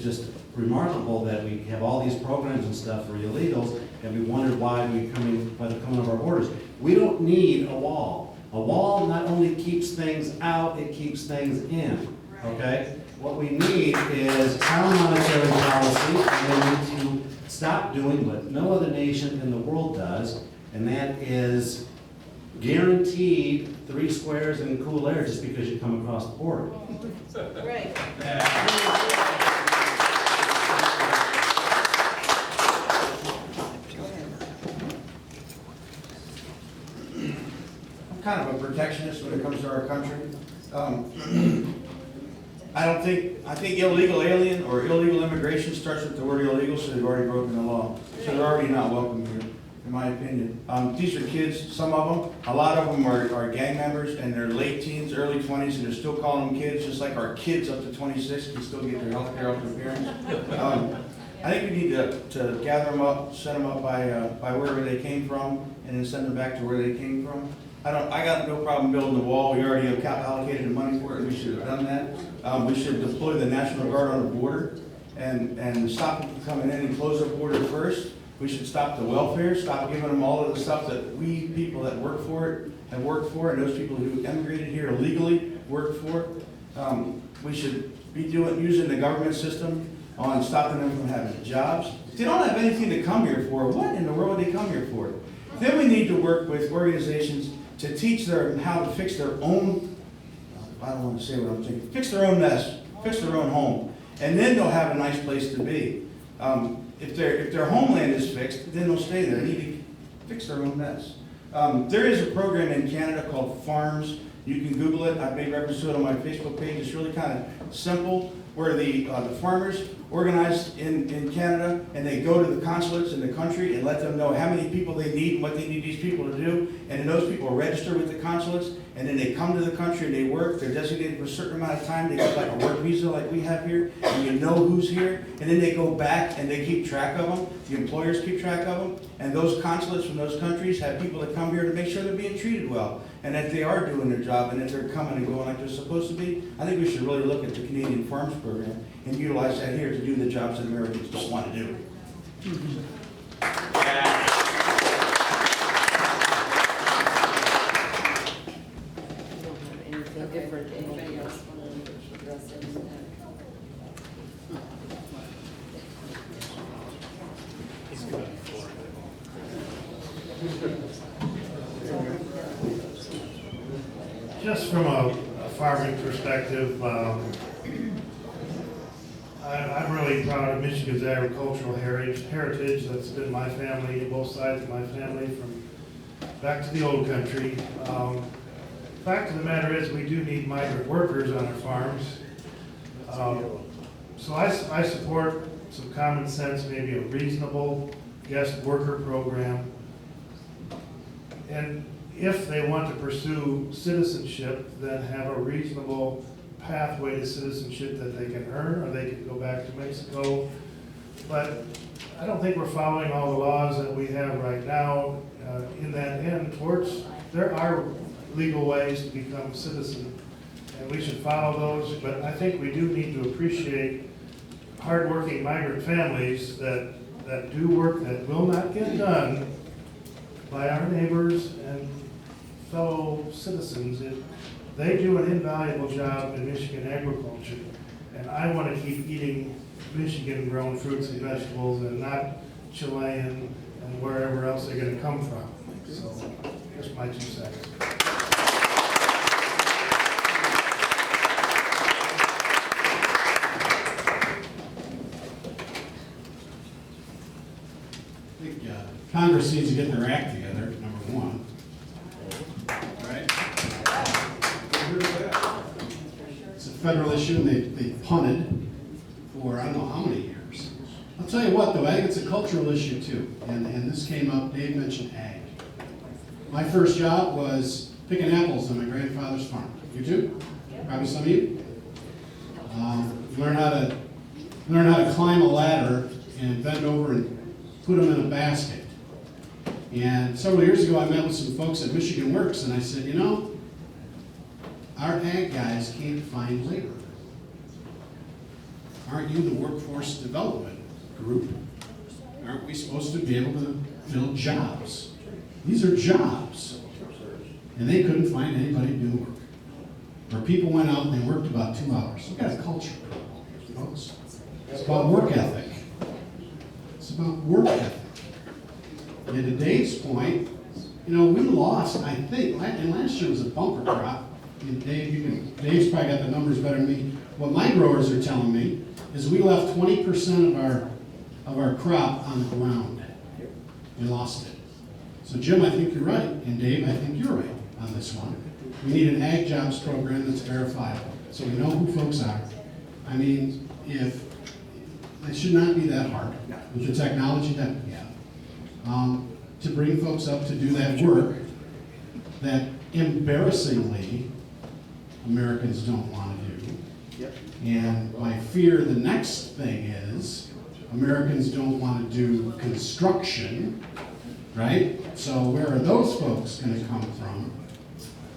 just remarkable that we have all these programs and stuff for illegals, and we wonder why they're coming over our borders. We don't need a wall. A wall not only keeps things out, it keeps things in. okay? What we need is sound monetary policy, and we need to stop doing what no other nation in the world does, and that is guaranteed 3 squares and cool air just because you come across the border. Right. I'm kind of a protectionist when it comes to our country. I think illegal alien or illegal immigration starts with the word illegal, so they've already broken the law. So they're already not welcome here, in my opinion. These are kids, some of them, a lot of them are gang members, and they're late teens, early 20s, and they're still calling them kids, just like our kids up to 26 can still get their health care off their parents. I think we need to gather them up, set them up by wherever they came from, and then send them back to where they came from. I got no problem building the wall. We already have allocated the money for it, and we should have done that. We should deploy the National Guard on the border and stop them from coming in and close our border first. We should stop the welfare, stop giving them all of the stuff that we people that work for it have worked for, and those people who emigrated here illegally worked for it. We should be using the government system on stopping them from having jobs. If they don't have anything to come here for, what in the world would they come here for? Then we need to work with organizations to teach them how to fix their own, I don't want to say what I'm thinking, fix their own mess, fix their own home, and then they'll have a nice place to be. If their homeland is fixed, then they'll stay there. They need to fix their own mess. There is a program in Canada called Farms. You can Google it. I've made reference to it on my Facebook page. It's really kind of simple, where the farmers organize in Canada, and they go to the consulates in the country and let them know how many people they need and what they need these people to do. And then those people register with the consulates, and then they come to the country and they work. They're designated for a certain amount of time. They get like a work visa like we have here, and you know who's here. And then they go back and they keep track of them. The employers keep track of them. And those consulates from those countries have people that come here to make sure they're being treated well, and that they are doing their job, and that they're coming and going like they're supposed to be. I think we should really look at the Canadian Farms program and utilize that here to do the jobs that Americans don't want to do. Anything different, anybody else want to address anything? Just from a farming perspective, I'm really proud of Michigan's agricultural heritage. That's been my family, both sides of my family, from back to the old country. Fact of the matter is, we do need migrant workers on our farms. So I support some common sense, maybe a reasonable guest worker program. And if they want to pursue citizenship, then have a reasonable pathway to citizenship that they can earn, or they can go back to Mexico. But I don't think we're following all the laws that we have right now in that end towards, there are legal ways to become a citizen, and we should follow those. But I think we do need to appreciate hardworking migrant families that do work that will not get done by our neighbors and fellow citizens. They do an invaluable job in Michigan agriculture, and I want to keep eating Michigan-grown fruits and vegetables and not Chilean and wherever else they're going to come from. So, just my 2 cents. I think Congress needs to get their act together, number one. Right? It's a federal issue, and they punted for I don't know how many years. I'll tell you what, though, ag, it's a cultural issue too. And this came up, Dave mentioned ag. My first job was picking apples on my grandfather's farm. You too? Probably some of you. Learn how to climb a ladder and bend over and put them in a basket. And several years ago, I met with some folks at Michigan Works, and I said, you know, our ag guys can't find labor. Aren't you the workforce development group? Aren't we supposed to be able to fill jobs? These are jobs. And they couldn't find anybody to do work. Or people went out and they worked about 2 hours. about work ethic. It's about work ethic. And to Dave's point, you know, we lost, I think, and last year was a bumper crop. And Dave, Dave's probably got the numbers better than me. What my growers are telling me is we left 20% of our crop on the ground. We lost it. So Jim, I think you're right, and Dave, I think you're right on this one. We need an ag jobs program that's verifiable, so we know who folks are. I mean, it should not be that hard with the technology that we have. To bring folks up to do that work that embarrassingly Americans don't want to do. Yep. And my fear, the next thing is, Americans don't want to do construction, right? So where are those folks going to come from?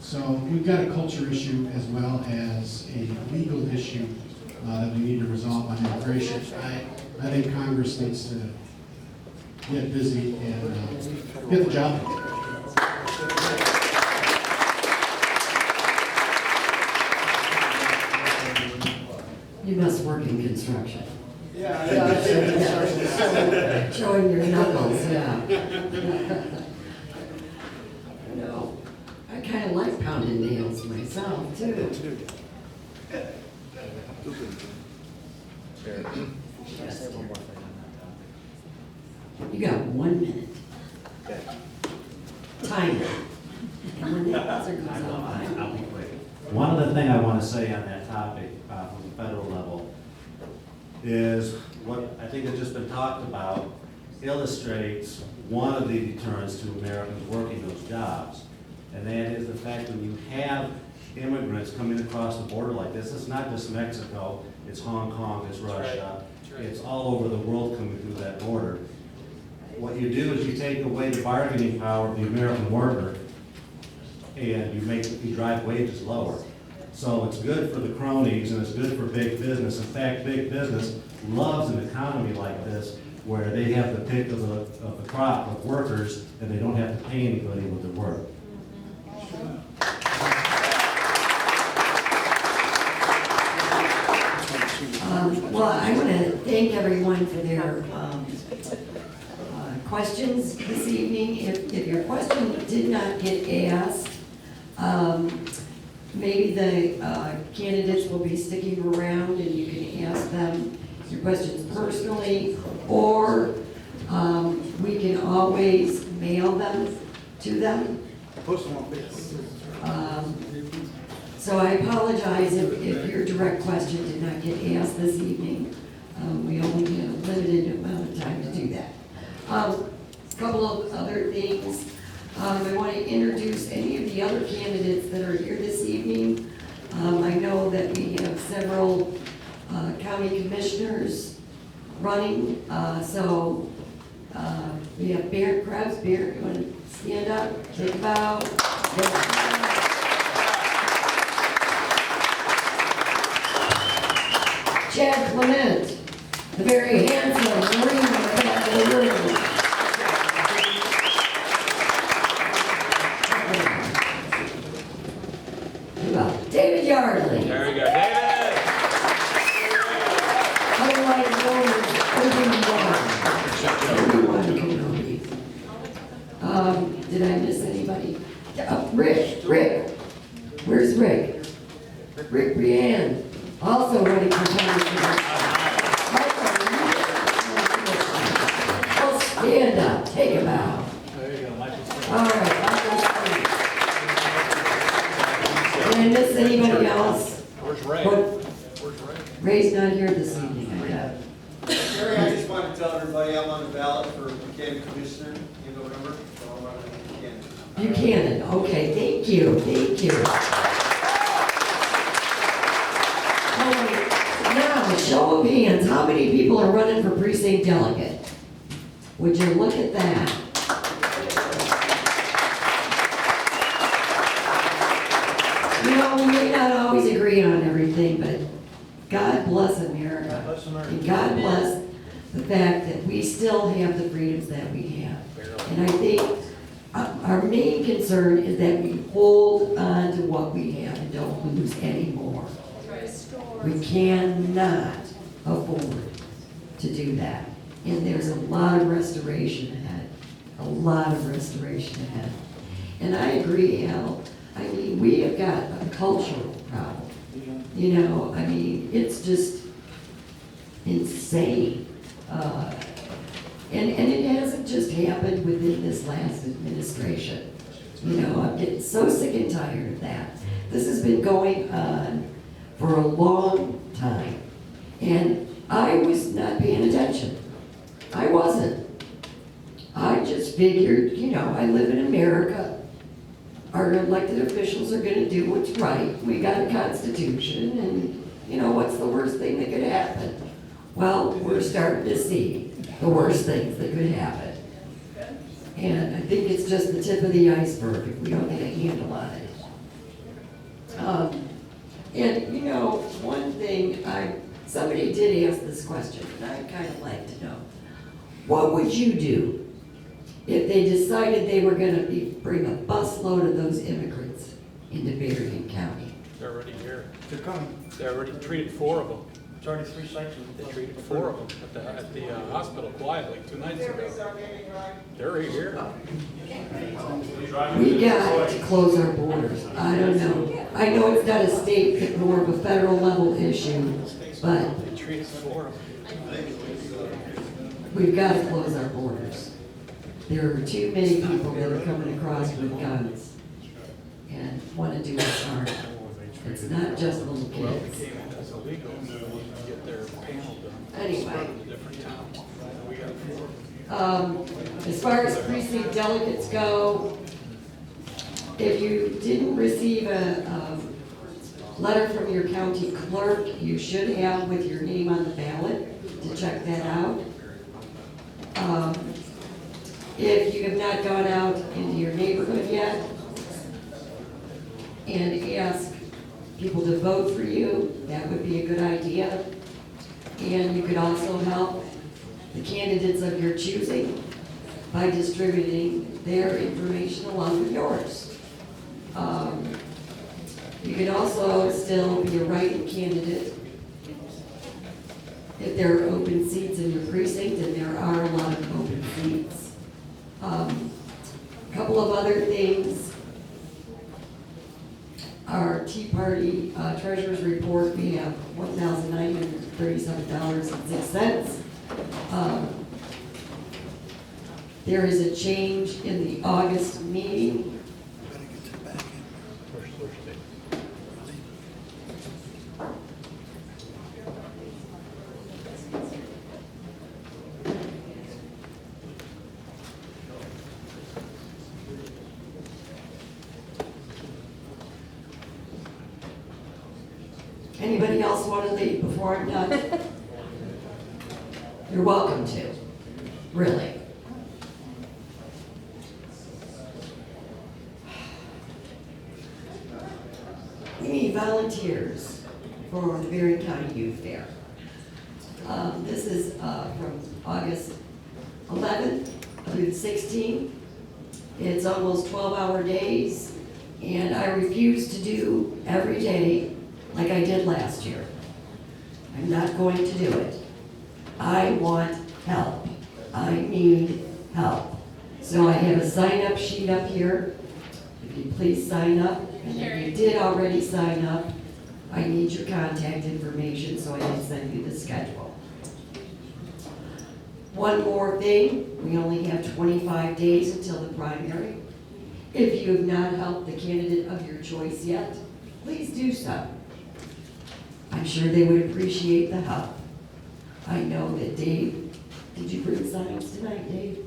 So we've got a culture issue as well as a legal issue that we need to resolve on immigration. I think Congress needs to get busy and get the job done. You must work in construction. Yeah, I did. Showing your knuckles, yeah. No, I kind of like pounding nails myself, too. You got 1 minute. Timer. And when that buzzer goes off, I'll be quick. One other thing I want to say on that topic from the federal level is what I think has just been talked about illustrates one of the deterrents to Americans working those jobs. And that is the fact that when you have immigrants coming across the border like this, it's not just Mexico, it's Hong Kong, it's Russia, it's all over the world coming through that border. What you do is you take away the bargaining power of the American worker and you drive wages lower. So it's good for the cronies and it's good for big business. In fact, big business loves an economy like this where they have the pick of the crop of workers and they don't have to pay anybody with their work. Well, I want to thank everyone for their questions this evening. If your question did not get asked, maybe the candidates will be sticking around and you can ask them your questions personally, or we can always mail them to them. Post them on Facebook. So I apologize if your direct question did not get asked this evening. We only have a limited amount of time to do that. A couple of other things. I want to introduce any of the other candidates that are here this evening. I know that we have several county commissioners running. So we have Berrien Krebs. Berrien, you want to stand up, take a bow? Chad Clement, the very handsome Marine in the back of the room. David Yardley. There we go, David! Otherwise known as Obi-Wan Kenobi. Did I miss anybody? Rick. Where's Rick? Rick Brienne, also running for county commissioner. Well, stand up, take a bow. All right. Did I miss anybody else? Where's Ray? Ray's not here this evening, I doubt. Jerry, I just want to tell everybody I'm on the ballot for county commissioner in November, so I'm running Buchanan. Buchanan, okay, thank you. All right, now, show of hands, how many people are running for precinct delegate? Would you look at that? You know, we may not always agree on everything, but God bless America. And God bless the fact that we still have the freedoms that we have. And I think our main concern is that we hold on to what we have and don't lose any more. We cannot afford to do that. And there's a lot of restoration ahead, a lot of restoration ahead. And I agree, Al, I mean, we have got a cultural problem. You know, I mean, it's just insane. And it hasn't just happened within this last administration. You know, I'm getting so sick and tired of that. This has been going on for a long time. And I was not paying attention. I wasn't. I just figured, you know, I live in America. Our elected officials are gonna do what's right. We got a constitution and, you know, what's the worst thing that could happen? Well, we're starting to see the worst things that could happen. And I think it's just the tip of the iceberg if we don't get a handle on it. And, you know, one thing, somebody did ask this question, and I'd kind of like to know. What would you do if they decided they were gonna bring a busload of those immigrants into Berrien County? They're already here. They're coming. They already treated 4 of them. It's already 3 sites. They treated 4 of them at the hospital quietly 2 nights ago. They're already here. We got to close our borders. I don't know. I know it's not a state, but more of a federal level issue, but They treated 4 of them. we've got to close our borders. There are too many people that are coming across with guns and want to do us harm. It's not just little Well, kids. they came in as illegal to get their panel done. Anyway. Spread to different towns. We got 4. As far as precinct delegates go, if you didn't receive a letter from your county clerk, you should have with your name on the ballot to check that out. If you have not gone out into your neighborhood yet and ask people to vote for you, that would be a good idea. And you could also help the candidates of your choosing by distributing their information along with yours. You could also still be a write-in candidate if there are open seats in your precinct, and there are a lot of open seats. A couple of other things. Our Tea Party treasurer's report, we have $1,937.06. There is a change in the August meeting. Anybody else want to leave before I'm done? You're welcome to, really. We need volunteers for the Berrien County Youth Fair. This is from August 11th through the 16th. It's almost 12-hour days, and I refuse to do every day like I did last year. I'm not going to do it. I want help. I need help. So I have a sign-up sheet up here. If you please sign up, and if you did already sign up, I need your contact information so I can send you the schedule. One more thing, we only have 25 days until the primary. If you have not helped the candidate of your choice yet, please do so. I'm sure they would appreciate the help. I know that Dave, did you bring signs tonight, Dave?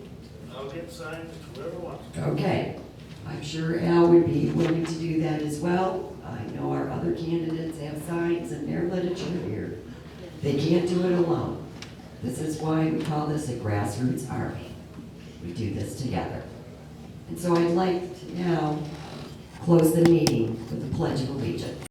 I'll get signed, whoever wants. Okay. I'm sure Al would be willing to do that as well. I know our other candidates have signs in their literature here. They can't do it alone. This is why we call this a grassroots army. We do this together. And so I'd like to now close the meeting with the Pledge of Allegiance.